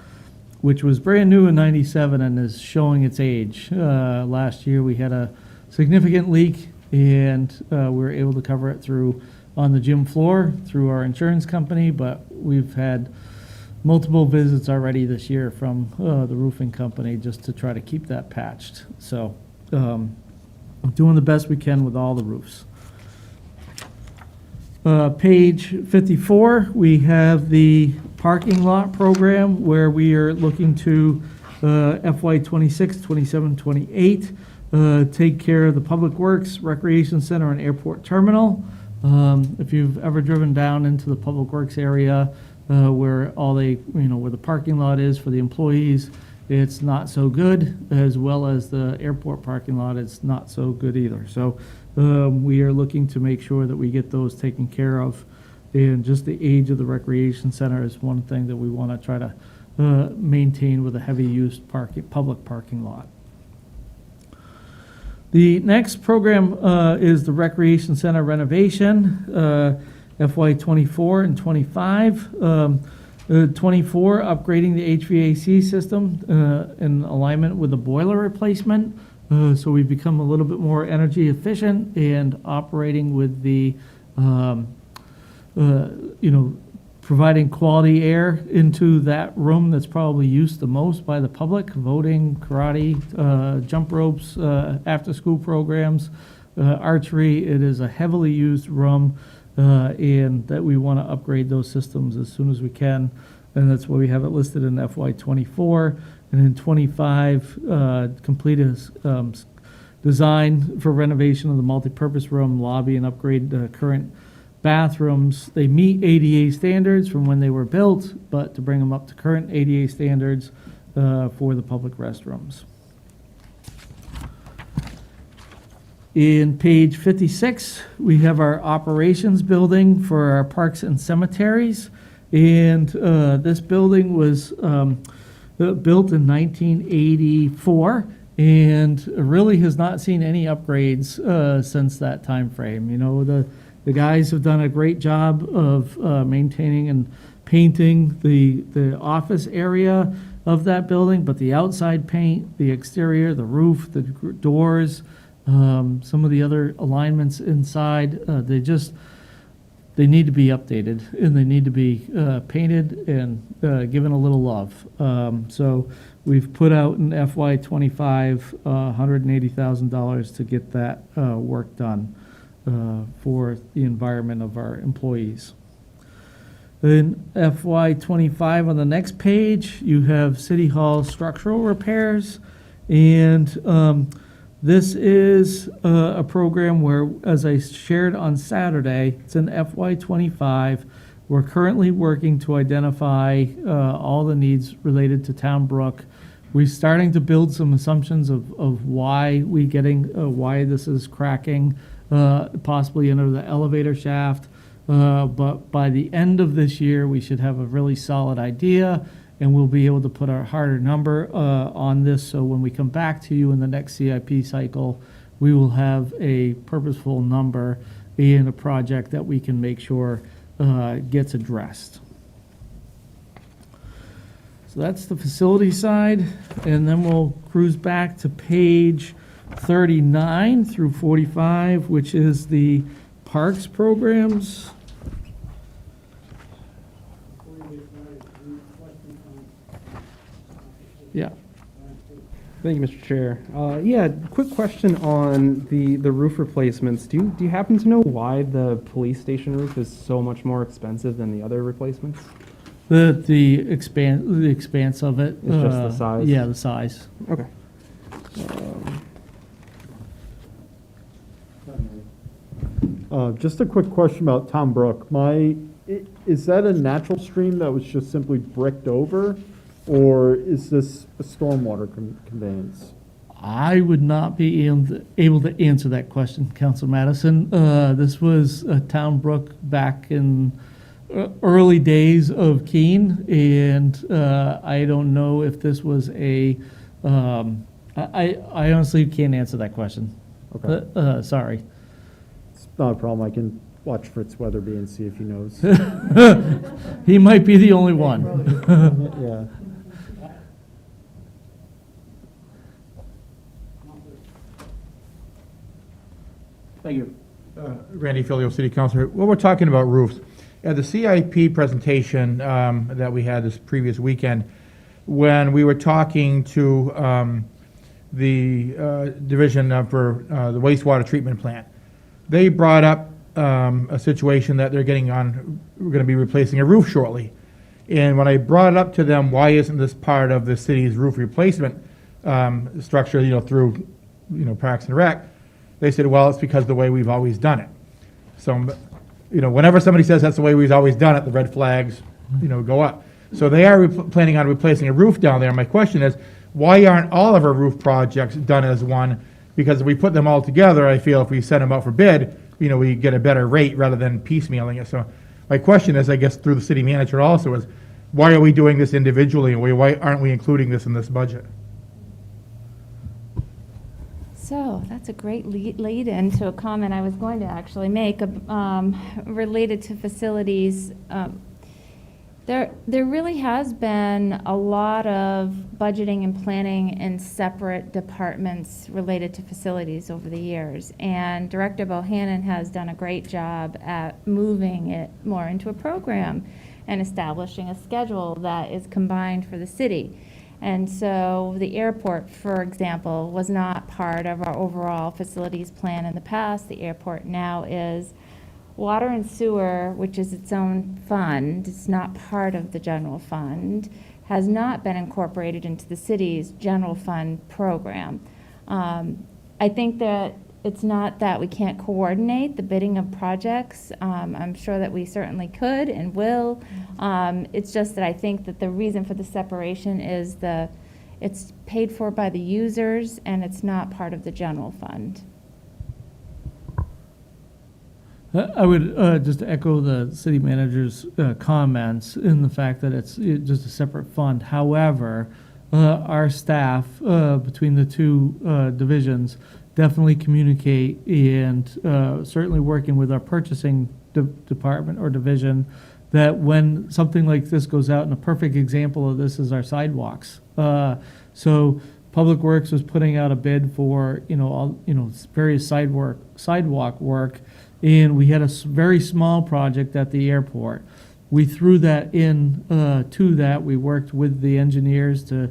which was brand new in '97 and is showing its age. Last year we had a significant leak, and we were able to cover it on the gym floor through our insurance company, but we've had multiple visits already this year from the roofing company just to try to keep that patched. So doing the best we can with all the roofs. Page 54, we have the parking lot program, where we are looking to FY '26, '27, '28, take care of the Public Works, Recreation Center, and Airport Terminal. If you've ever driven down into the Public Works area, where where the parking lot is for the employees, it's not so good, as well as the airport parking lot, it's not so good either. So we are looking to make sure that we get those taken care of. And just the age of the recreation center is one thing that we want to try to maintain with a heavy use public parking lot. The next program is the recreation center renovation, FY '24 and '25. 24, upgrading the HVAC system in alignment with the boiler replacement. So we've become a little bit more energy efficient and operating with the, providing quality air into that room that's probably used the most by the public: voting, karate, jump ropes, after-school programs, archery. It is a heavily used room, and that we want to upgrade those systems as soon as we can. And that's why we have it listed in FY '24. And in '25, complete a design for renovation of the multipurpose room, lobby, and upgrade the current bathrooms. They meet ADA standards from when they were built, but to bring them up to current ADA standards for the public restrooms. In page 56, we have our operations building for our parks and cemeteries. And this building was built in 1984 and really has not seen any upgrades since that time frame. The guys have done a great job of maintaining and painting the office area of that building, but the outside paint, the exterior, the roof, the doors, some of the other alignments inside, they need to be updated, and they need to be painted and given a little love. So we've put out in FY '25 $180,000 to get that work done for the environment of our employees. In FY '25, on the next page, you have City Hall structural repairs, and this is a program where, as I shared on Saturday, it's in FY '25. We're currently working to identify all the needs related to Town Brook. We're starting to build some assumptions of why why this is cracking, possibly under the elevator shaft. But by the end of this year, we should have a really solid idea, and we'll be able to put a harder number on this, so when we come back to you in the next CIP cycle, we will have a purposeful number in a project that we can make sure gets addressed. So that's the facility side, and then we'll cruise back to page 39 through 45, which is the parks programs. Yeah. Thank you, Mr. Chair. Yeah, quick question on the roof replacements. Do you happen to know why the police station roof is so much more expensive than the other replacements? The expanse of it. It's just the size? Yeah, the size. Okay. Just a quick question about Tom Brook. Is that a natural stream that was just simply bricked over, or is this a stormwater conveyance? I would not be able to answer that question, Council Madison. This was a town brook back in early days of Keene, and I don't know if this was I honestly can't answer that question. Okay. Sorry. It's not a problem. I can watch Fritz Weatherby and see if he knows. He might be the only one. Yeah. Thank you. Randy Filio, City Councilor. Well, we're talking about roofs. At the CIP presentation that we had this previous weekend, when we were talking to the division for the wastewater treatment plant, they brought up a situation that we're going to be replacing a roof shortly. And when I brought it up to them, why isn't this part of the city's roof replacement structure, through, Parks and Rec? They said, well, it's because of the way we've always done it. So, whenever somebody says that's the way we've always done it, the red flags, go up. So they are planning on replacing a roof down there. My question is, why aren't all of our roof projects done as one? Because if we put them all together, I feel if we send them out for bid, we get a better rate rather than piecemealing it. So my question is, I guess through the city manager also, is why are we doing this individually, and why aren't we including this in this budget? So that's a great lead into a comment I was going to actually make related to facilities. There really has been a lot of budgeting and planning in separate departments related to facilities over the years. And Director Bohannon has done a great job at moving it more into a program and establishing a schedule that is combined for the city. And so the airport, for example, was not part of our overall facilities plan in the past. The airport now is. Water and sewer, which is its own fund, it's not part of the general fund, has not been incorporated into the city's general fund program. I think that it's not that we can't coordinate the bidding of projects. I'm sure that we certainly could and will. It's just that I think that the reason for the separation is it's paid for by the users and it's not part of the general fund. I would just echo the city manager's comments in the fact that it's just a separate fund. However, our staff between the two divisions definitely communicate, and certainly working with our purchasing department or division, that when something like this goes out, and a perfect example of this is our sidewalks. So Public Works was putting out a bid for various sidewalk work. And we had a very small project at the airport. We threw that in to that. We worked with the engineers to,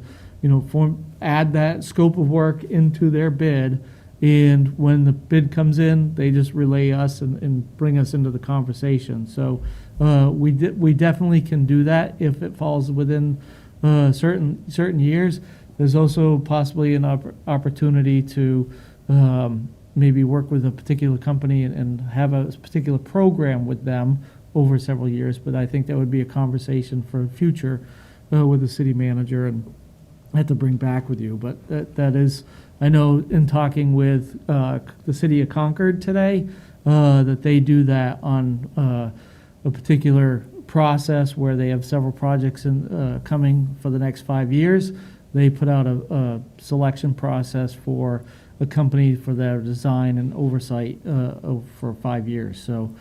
add that scope of work into their bid. And when the bid comes in, they just relay us and bring us into the conversation. So we definitely can do that if it falls within certain years. There's also possibly an opportunity to maybe work with a particular company and have a particular program with them over several years, but I think that would be a conversation for future with the city manager, and I have to bring back with you. But that is, I know in talking with the city of Concord today, that they do that on a particular process where they have several projects coming for the next 5 years. They put out a selection process for a company for their design and oversight for 5 years. So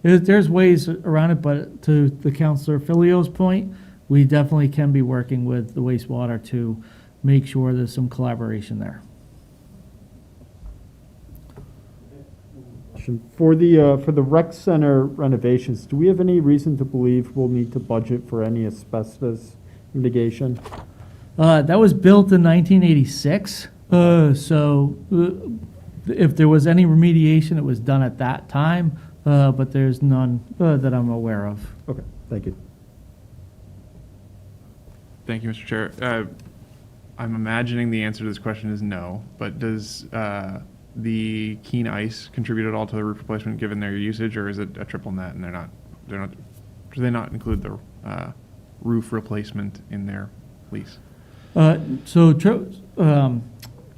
there's ways around it, but to the Councilor Filio's point, we definitely can be working with the wastewater to make sure there's some collaboration there. For the rec center renovations, do we have any reason to believe we'll need to budget for any asbestos mitigation? That was built in 1986, so if there was any remediation, it was done at that time, but there's none that I'm aware of. Okay, thank you. Thank you, Mr. Chair. I'm imagining the answer to this question is no, but does the Keen Ice contribute at all to the roof replacement given their usage, or is it a triple net and do they not include the roof replacement in their lease?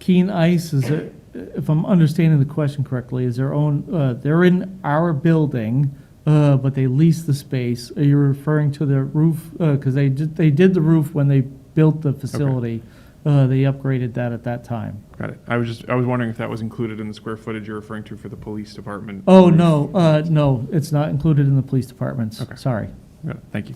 Keen Ice is, if I'm understanding the question correctly, is their own, they're in our building, but they lease the space. Are you referring to the roof? Because they did the roof when they built the facility. They upgraded that at that time. Got it. I was wondering if that was included in the square footage you're referring to for the police department. Oh, no, no, it's not included in the police departments. Okay. Sorry. Got it. Thank you.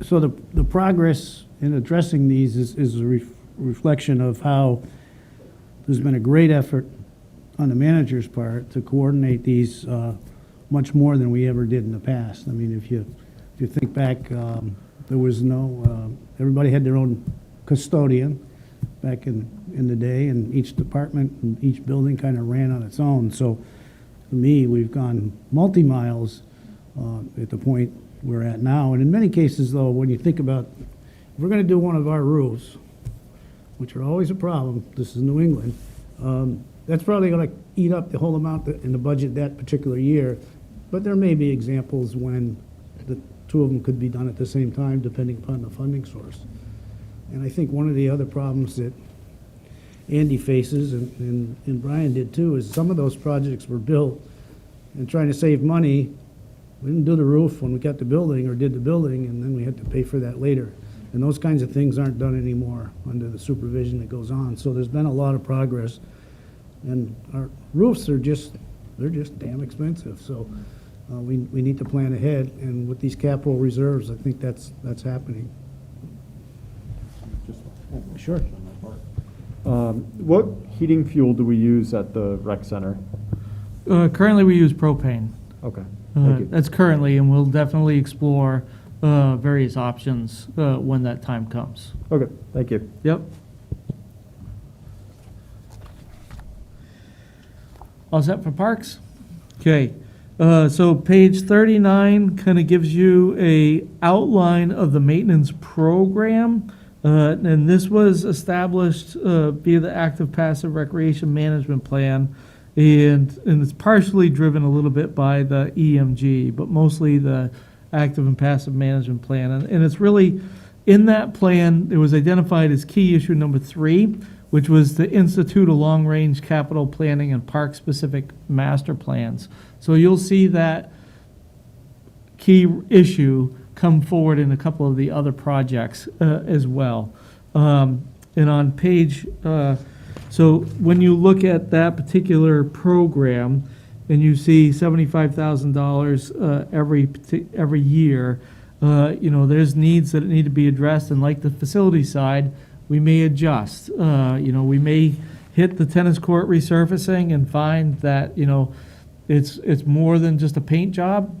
So the progress in addressing these is a reflection of how there's been a great effort on the manager's part to coordinate these much more than we ever did in the past. I mean, if you think back, there was no, everybody had their own custodian back in the day, and each department and each building kind of ran on its own. So to me, we've gone multi-miles at the point we're at now. And in many cases, though, when you think about, if we're going to do one of our roofs, which are always a problem, this is New England, that's probably going to eat up the whole amount in the budget that particular year. But there may be examples when the two of them could be done at the same time, depending upon the funding source. And I think one of the other problems that Andy faces, and Brian did too, is some of those projects were built and trying to save money. We didn't do the roof when we got the building, or did the building, and then we had to pay for that later. And those kinds of things aren't done anymore under the supervision that goes on. So there's been a lot of progress. And our roofs are they're just damn expensive. So we need to plan ahead. And with these capital reserves, I think that's happening. Sure. What heating fuel do we use at the rec center? Currently, we use propane. Okay, thank you. That's currently, and we'll definitely explore various options when that time comes. Okay, thank you. Yep. All set for parks? Okay. So page 39 kind of gives you a outline of the maintenance program. And this was established via the active passive recreation management plan. And it's partially driven a little bit by the EMG, but mostly the active and passive management plan. And it's really, in that plan, it was identified as key issue number 3, which was to institute a long-range capital planning and park-specific master plans. So you'll see that key issue come forward in a couple of the other projects as well. And on page, so when you look at that particular program and you see $75,000 every year, there's needs that need to be addressed. And like the facility side, we may adjust. We may hit the tennis court resurfacing and find that, it's more than just a paint job.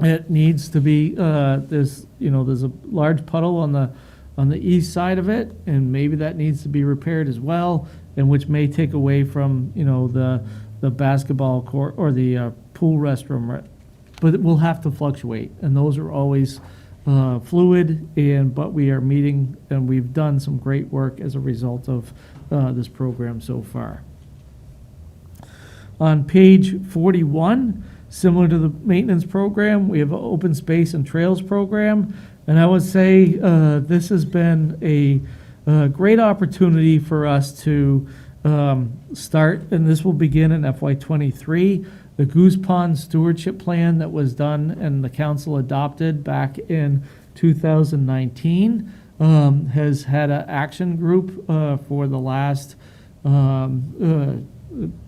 It needs to be, there's a large puddle on the east side of it, and maybe that needs to be repaired as well, and which may take away from, the basketball court or the pool restroom. But it will have to fluctuate, and those are always fluid, but we are meeting, and we've done some great work as a result of this program so far. On page 41, similar to the maintenance program, we have an open space and trails program. And I would say this has been a great opportunity for us to start, and this will begin in FY23, The Goose Pond Stewardship Plan that was done and the council adopted back in 2019 has had an action group for the last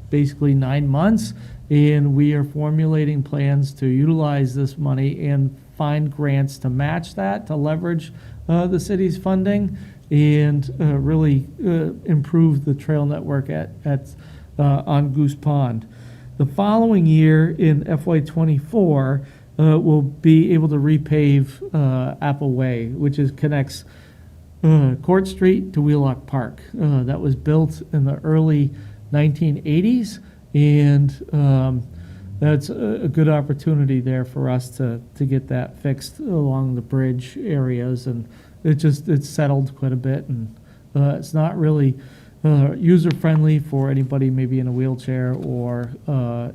basically 9 months, and we are formulating plans to utilize this money and find grants to match that, to leverage the city's funding and really improve the trail network on Goose Pond. The following year in FY '24, we'll be able to repave Apple Way, which connects Court Street to Wheelock Park. That was built in the early 1980s, and that's a good opportunity there for us to get that fixed along the bridge areas, and it's settled quite a bit, and it's not really user-friendly for anybody maybe in a wheelchair or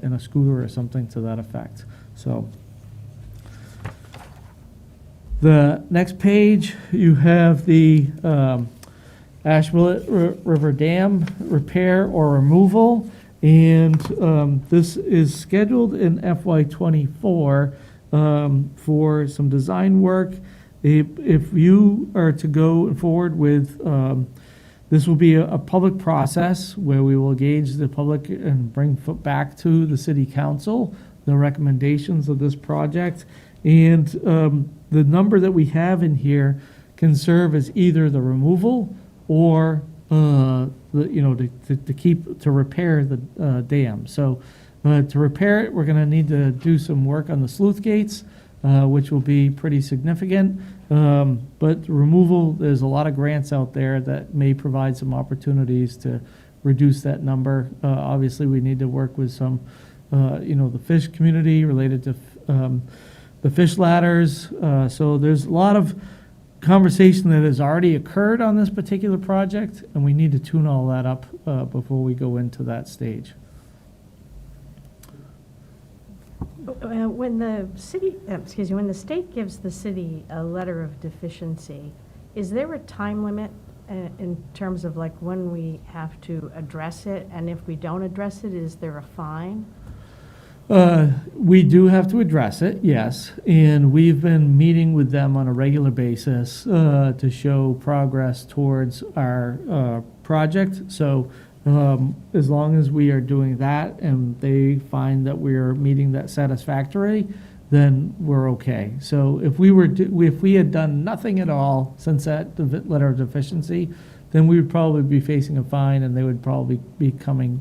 in a scooter or something to that effect. So the next page, you have the Asheville River Dam repair or removal, and this is scheduled in FY '24 for some design work. If you are to go forward with, this will be a public process where we will engage the public and bring back to the city council the recommendations of this project. And the number that we have in here can serve as either the removal or to repair the dam. So to repair it, we're going to need to do some work on the sluice gates, which will be pretty significant. But removal, there's a lot of grants out there that may provide some opportunities to reduce that number. Obviously, we need to work with some, the fish community related to the fish ladders. So there's a lot of conversation that has already occurred on this particular project, and we need to tune all that up before we go into that stage. When the city, when the state gives the city a letter of deficiency, is there a time limit in terms of like when we have to address it? And if we don't address it, is there a fine? We do have to address it, yes, and we've been meeting with them on a regular basis to show progress towards our project. So as long as we are doing that and they find that we're meeting that satisfactorily, then we're okay. So if we had done nothing at all since that letter of deficiency, then we would probably be facing a fine and they would probably be coming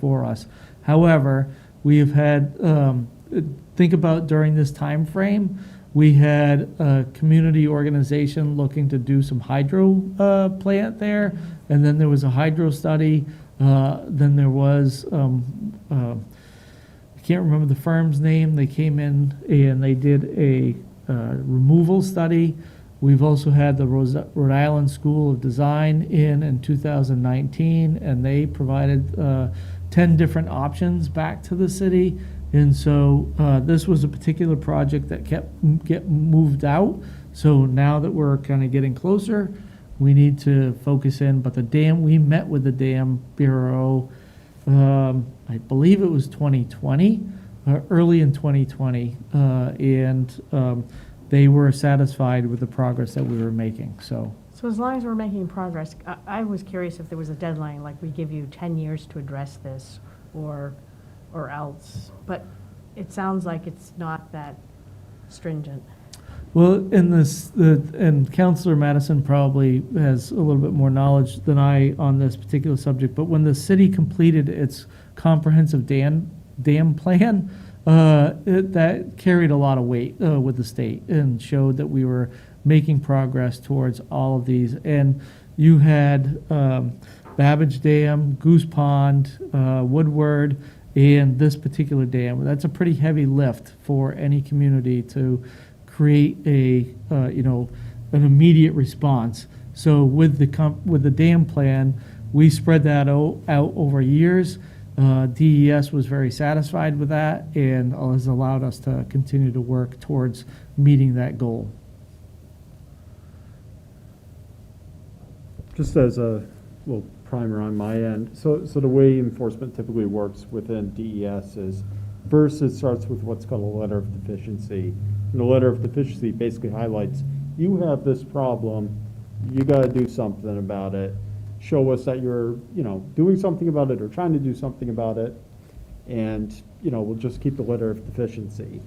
for us. However, we have had, think about during this time frame, we had a community organization looking to do some hydro plant there, and then there was a hydro study. Then there was, I can't remember the firm's name. They came in and they did a removal study. We've also had the Rhode Island School of Design in 2019, and they provided 10 different options back to the city. And so this was a particular project that get moved out. So now that we're kind of getting closer, we need to focus in. But the dam, we met with the Dam Bureau, I believe it was 2020, early in 2020, and they were satisfied with the progress that we were making. So as long as we're making progress, I was curious if there was a deadline, like we give you 10 years to address this or else, but it sounds like it's not that stringent. Well, and Councilor Madison probably has a little bit more knowledge than I on this particular subject, but when the city completed its comprehensive dam plan, that carried a lot of weight with the state and showed that we were making progress towards all of these. And you had Babbage Dam, Goose Pond, Woodward, and this particular dam. That's a pretty heavy lift for any community to create an immediate response. So with the dam plan, we spread that out over years. DES was very satisfied with that and has allowed us to continue to work towards meeting that goal. Just as a little primer on my end, so the way enforcement typically works within DES is First, it starts with what's called a letter of deficiency. And the letter of deficiency basically highlights, you have this problem, you gotta do something about it. Show us that you're, doing something about it or trying to do something about it. And, we'll just keep the letter of deficiency.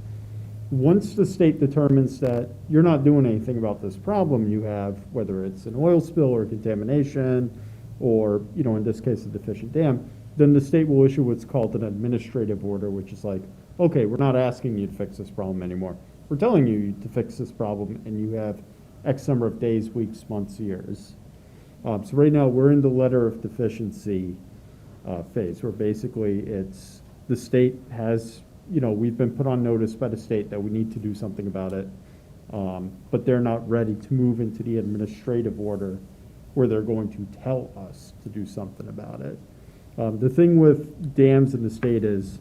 Once the state determines that you're not doing anything about this problem you have, whether it's an oil spill or contamination, or, in this case, a deficient dam, then the state will issue what's called an administrative order, which is like, okay, we're not asking you to fix this problem anymore. We're telling you to fix this problem, and you have X number of days, weeks, months, years. So right now, we're in the letter of deficiency phase, where basically it's, the state has, we've been put on notice by the state that we need to do something about it, but they're not ready to move into the administrative order where they're going to tell us to do something about it. The thing with dams in the state is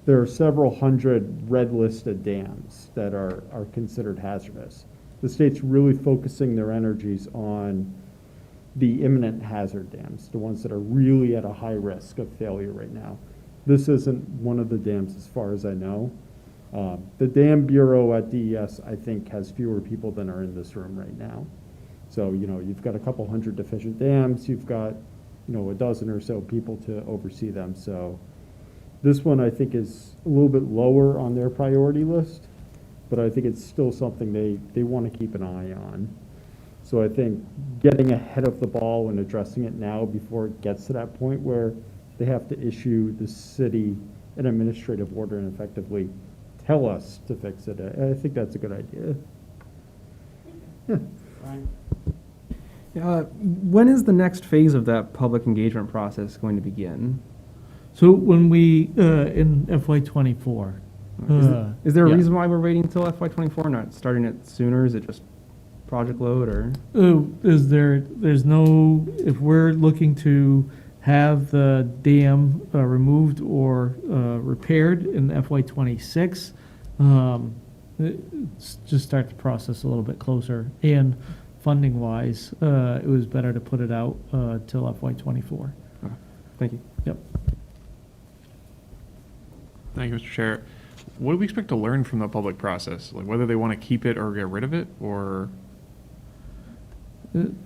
there are several hundred red listed dams that are considered hazardous. The state's really focusing their energies on the imminent hazard dams, the ones that are really at a high risk of failure right now. This isn't one of the dams as far as I know. The Dam Bureau at DES, I think, has fewer people than are in this room right now. So, you've got a couple hundred deficient dams, you've got, a dozen or so people to oversee them. So this one, I think, is a little bit lower on their priority list, but I think it's still something they want to keep an eye on. So I think getting ahead of the ball and addressing it now before it gets to that point where they have to issue the city an administrative order and effectively tell us to fix it, I think that's a good idea. When is the next phase of that public engagement process going to begin? So when we, in FY '24. Is there a yeah. reason why we're waiting until FY '24, not starting it sooner? Is it just project load, or? There's no, if we're looking to have the dam removed or repaired in FY '26, just start the process a little bit closer. And funding-wise, it was better to put it out till FY '24. Thank you. Yep. Thank you, Mr. Chair. What do we expect to learn from the public process? Like whether they want to keep it or get rid of it, or?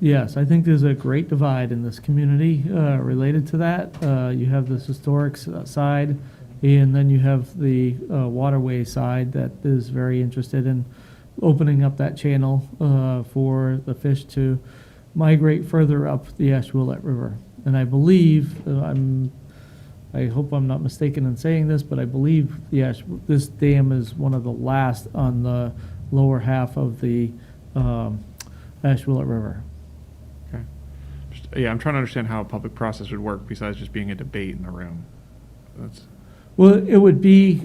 Yes, I think there's a great divide in this community related to that. You have this historic side, and then you have the waterway side that is very interested in opening up that channel for the fish to migrate further up the Ashwillet River. And I believe, I hope I'm not mistaken in saying this, but I believe this dam is one of the last on the lower half of the Ashwillet River. Okay. Yeah, I'm trying to understand how a public process would work besides just being a debate in the room. Well, it would be,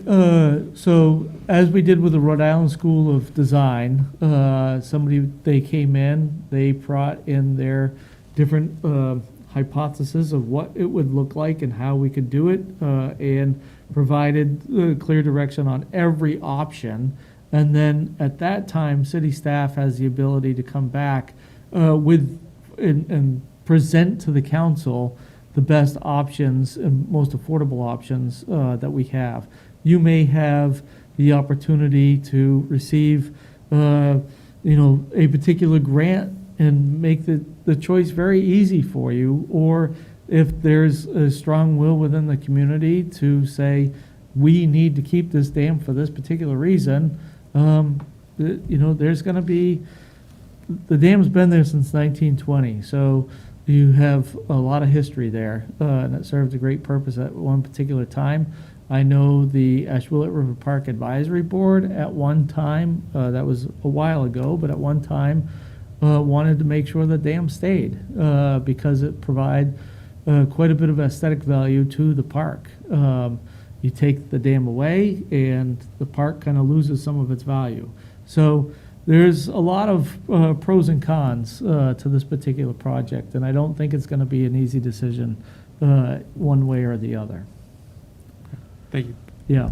so as we did with the Rhode Island School of Design, they came in, they brought in their different hypothesis of what it would look like and how we could do it, and provided clear direction on every option. And then at that time, city staff has the ability to come back and present to the council the best options and most affordable options that we have. You may have the opportunity to receive, a particular grant and make the choice very easy for you. Or if there's a strong will within the community to say, we need to keep this dam for this particular reason, there's going to be, the dam's been there since 1920, so you have a lot of history there, and it served a great purpose at one particular time. I know the Ashwillet River Park Advisory Board at one time, that was a while ago, but at one time wanted to make sure the dam stayed because it provided quite a bit of aesthetic value to the park. You take the dam away and the park kind of loses some of its value. So there's a lot of pros and cons to this particular project, and I don't think it's going to be an easy decision one way or the other. Thank you. Yeah.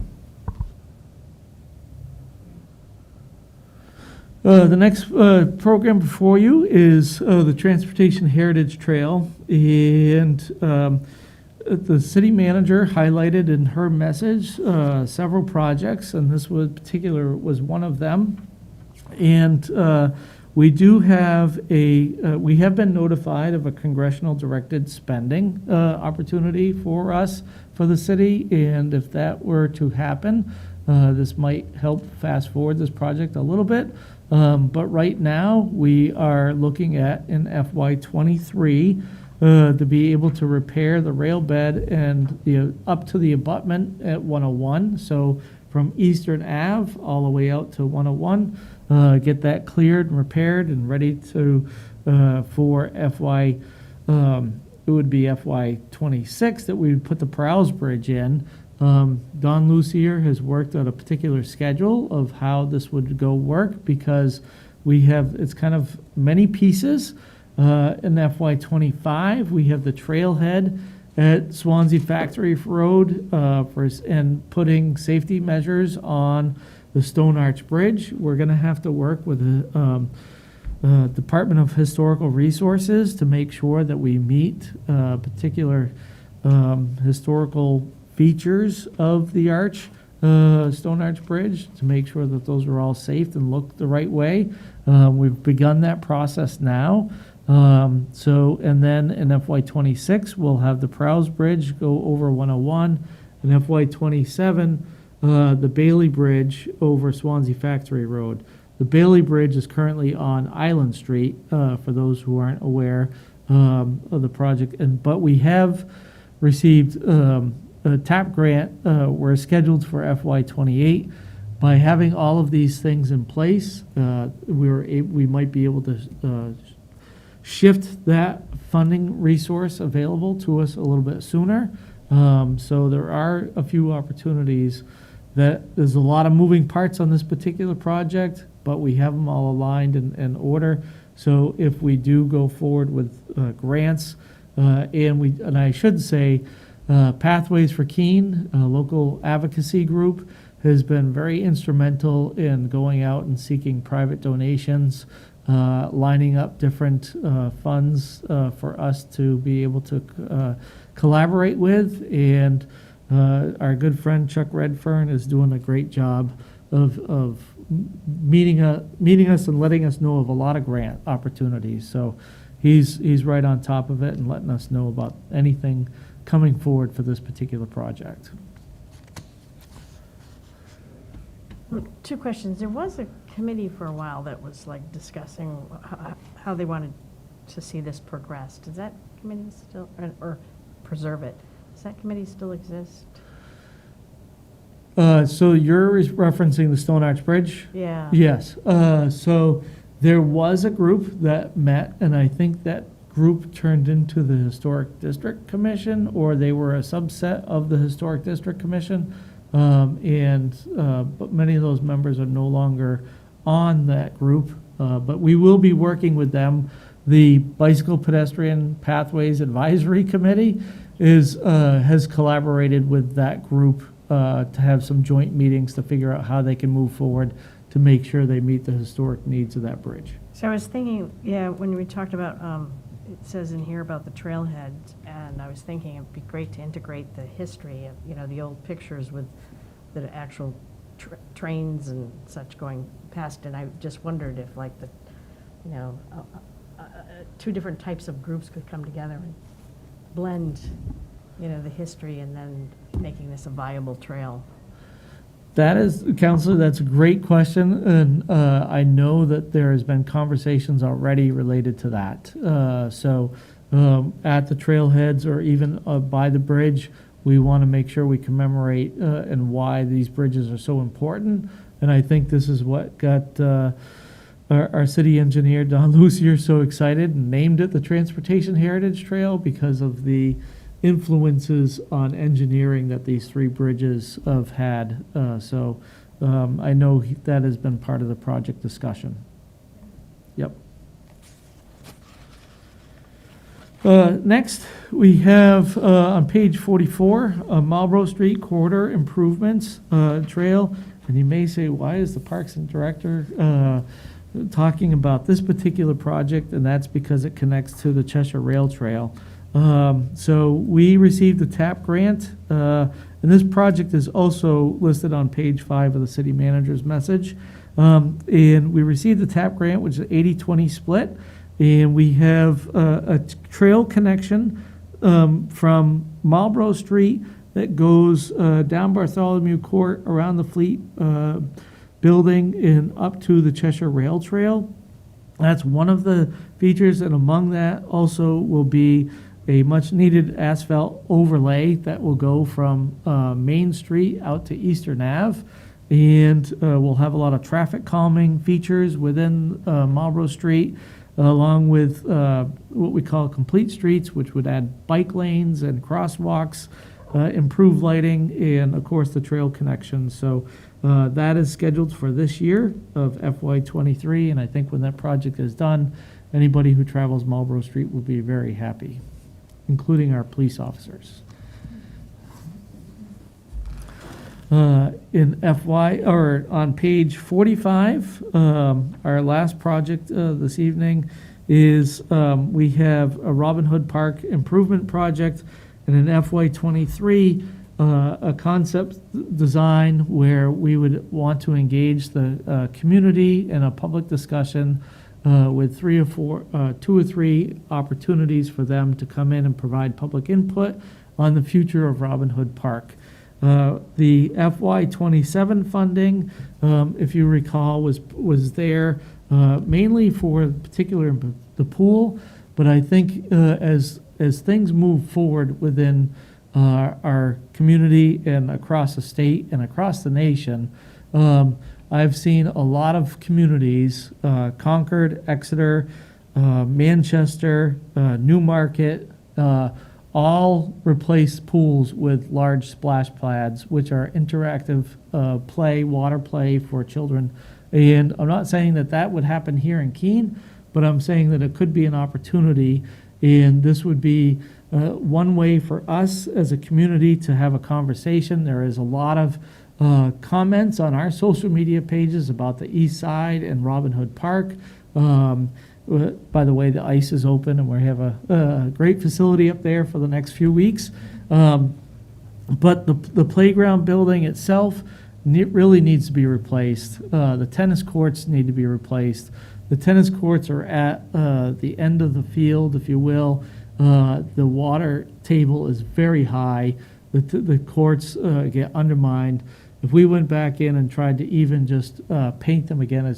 The next program before you is the Transportation Heritage Trail, and the city manager highlighted in her message several projects, and this was particular was one of them. And we do have we have been notified of a congressional directed spending opportunity for us, for the city, and if that were to happen, this might help fast forward this project a little bit. But right now, we are looking at in FY '23 to be able to repair the rail bed and up to the abutment at 101. So from Eastern Ave all the way out to 101, get that cleared and repaired and ready to for FY. It would be FY '26 that we would put the Prowse Bridge in. Don Lucier has worked on a particular schedule of how this would go work, because it's kind of many pieces. In FY '25, we have the trailhead at Swansea Factory Road and putting safety measures on the Stone Arch Bridge. We're going to have to work with the Department of Historical Resources to make sure that we meet particular historical features of the Stone Arch Bridge, to make sure that those are all safe and look the right way. We've begun that process now. And then in FY '26, we'll have the Prowse Bridge go over 101. In FY '27, the Bailey Bridge over Swansea Factory Road. The Bailey Bridge is currently on Island Street, for those who aren't aware of the project. But we have received a TAP grant. We're scheduled for FY '28. By having all of these things in place, we might be able to shift that funding resource available to us a little bit sooner. So there are a few opportunities. There's a lot of moving parts on this particular project, but we have them all aligned in order. So if we do go forward with grants, and I should say, Pathways for Keene, a local advocacy group, has been very instrumental in going out and seeking private donations, lining up different funds for us to be able to collaborate with. And our good friend Chuck Redfern is doing a great job of meeting us and letting us know of a lot of grant opportunities. So he's right on top of it and letting us know about anything coming forward for this particular project. Two questions. There was a committee for a while that was like discussing how they wanted to see this progress. Does that committee still, or preserve it, does that committee still exist? So you're referencing the Stone Arch Bridge? Yeah. Yes. So there was a group that met, and I think that group turned into the Historic District Commission, or they were a subset of the Historic District Commission. But many of those members are no longer on that group. But we will be working with them. The Bicycle Pedestrian Pathways Advisory Committee has collaborated with that group to have some joint meetings to figure out how they can move forward to make sure they meet the historic needs of that bridge. So I was thinking, when we talked about, it says in here about the trailhead, and I was thinking it'd be great to integrate the history of, the old pictures with the actual trains and such going past, and I just wondered if two different types of groups could come together and blend, the history and then making this a viable trail. That is, Counselor, that's a great question, and I know that there has been conversations already related to that. At the trailheads or even by the bridge, we want to make sure we commemorate and why these bridges are so important. And I think this is what got our city engineer, Don Lucier, so excited and named it the Transportation Heritage Trail, because of the influences on engineering that these three bridges have had. I know that has been part of the project discussion. Yep. Next, we have on page 44, Marlborough Street Corridor Improvements Trail. And you may say, why is the Parks and Director talking about this particular project? And that's because it connects to the Cheshire Rail Trail. So we received the TAP grant, and this project is also listed on page 5 of the city manager's message. And we received the TAP grant, which is an 80-20 split, and we have a trail connection from Marlborough Street that goes down Bartholomew Court, around the Fleet building, and up to the Cheshire Rail Trail. That's one of the features, and among that also will be a much-needed asphalt overlay that will go from Main Street out to Eastern Ave. And we'll have a lot of traffic calming features within Marlborough Street, along with what we call complete streets, which would add bike lanes and crosswalks, improve lighting, and of course the trail connection. So that is scheduled for this year of FY23, and I think when that project is done, anybody who travels Marlborough Street will be very happy, including our police officers. In on page 45, our last project this evening is we have a Robin Hood Park improvement project, and in FY23, a concept design where we would want to engage the community in a public discussion with 2 or 3 opportunities for them to come in and provide public input on the future of Robin Hood Park. The FY27 funding, if you recall, was there mainly for particular the pool, but I think as things move forward within our community and across the state and across the nation, I've seen a lot of communities, Concord, Exeter, Manchester, Newmarket, all replace pools with large splash pads, which are interactive water play for children. And I'm not saying that that would happen here in Keene, but I'm saying that it could be an opportunity, and this would be one way for us as a community to have a conversation. There is a lot of comments on our social media pages about the East Side and Robin Hood Park. By the way, the ice is open, and we have a great facility up there for the next few weeks. But the playground building itself really needs to be replaced. The tennis courts need to be replaced. The tennis courts are at the end of the field, if you will. The water table is very high. The courts get undermined. If we went back in and tried to even just paint them again,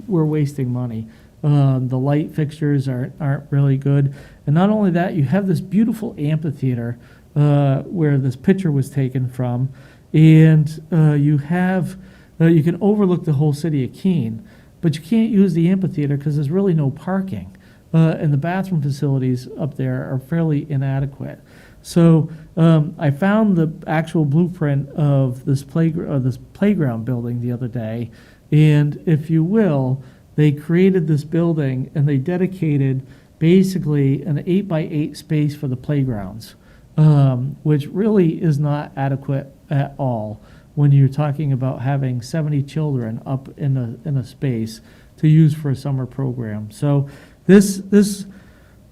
we're wasting money. The light fixtures aren't really good. And not only that, you have this beautiful amphitheater where this picture was taken from, and you can overlook the whole city of Keene, but you can't use the amphitheater because there's really no parking. And the bathroom facilities up there are fairly inadequate. So I found the actual blueprint of this playground building the other day, and if you will, they created this building and they dedicated basically an 8x8 space for the playgrounds, which really is not adequate at all when you're talking about having 70 children up in a space to use for a summer program. So this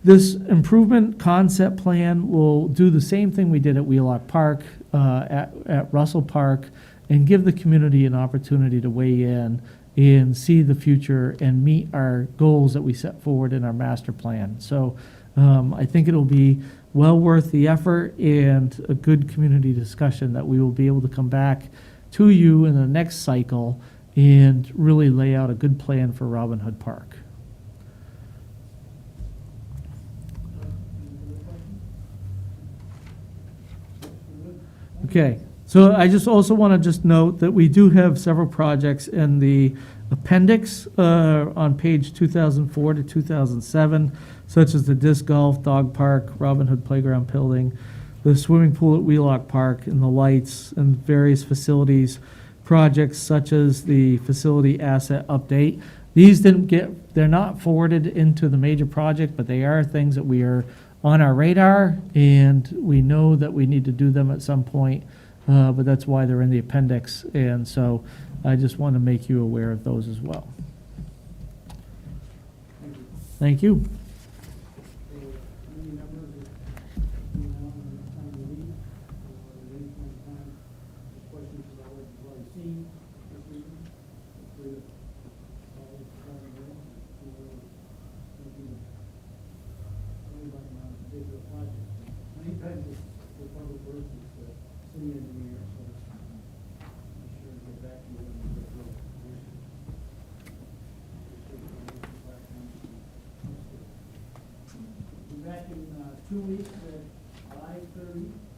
improvement concept plan will do the same thing we did at Wheelock Park, at Russell Park, and give the community an opportunity to weigh in and see the future and meet our goals that we set forward in our master plan. So I think it'll be well worth the effort and a good community discussion that we will be able to come back to you in the next cycle and really lay out a good plan for Robin Hood Park. Okay, so I just also want to just note that we do have several projects in the appendix on page 2004 to 2007, such as the disc golf, dog park, Robin Hood Playground building, the swimming pool at Wheelock Park, and the lights and various facilities projects such as the facility asset update. These they're not forwarded into the major project, but they are things that we are on our radar, and we know that we need to do them at some point, but that's why they're in the appendix, and so I just want to make you aware of those as well. Thank you. the public works is the city engineer, so be sure to get back to you when you get the Be back in 2 weeks at 5:30.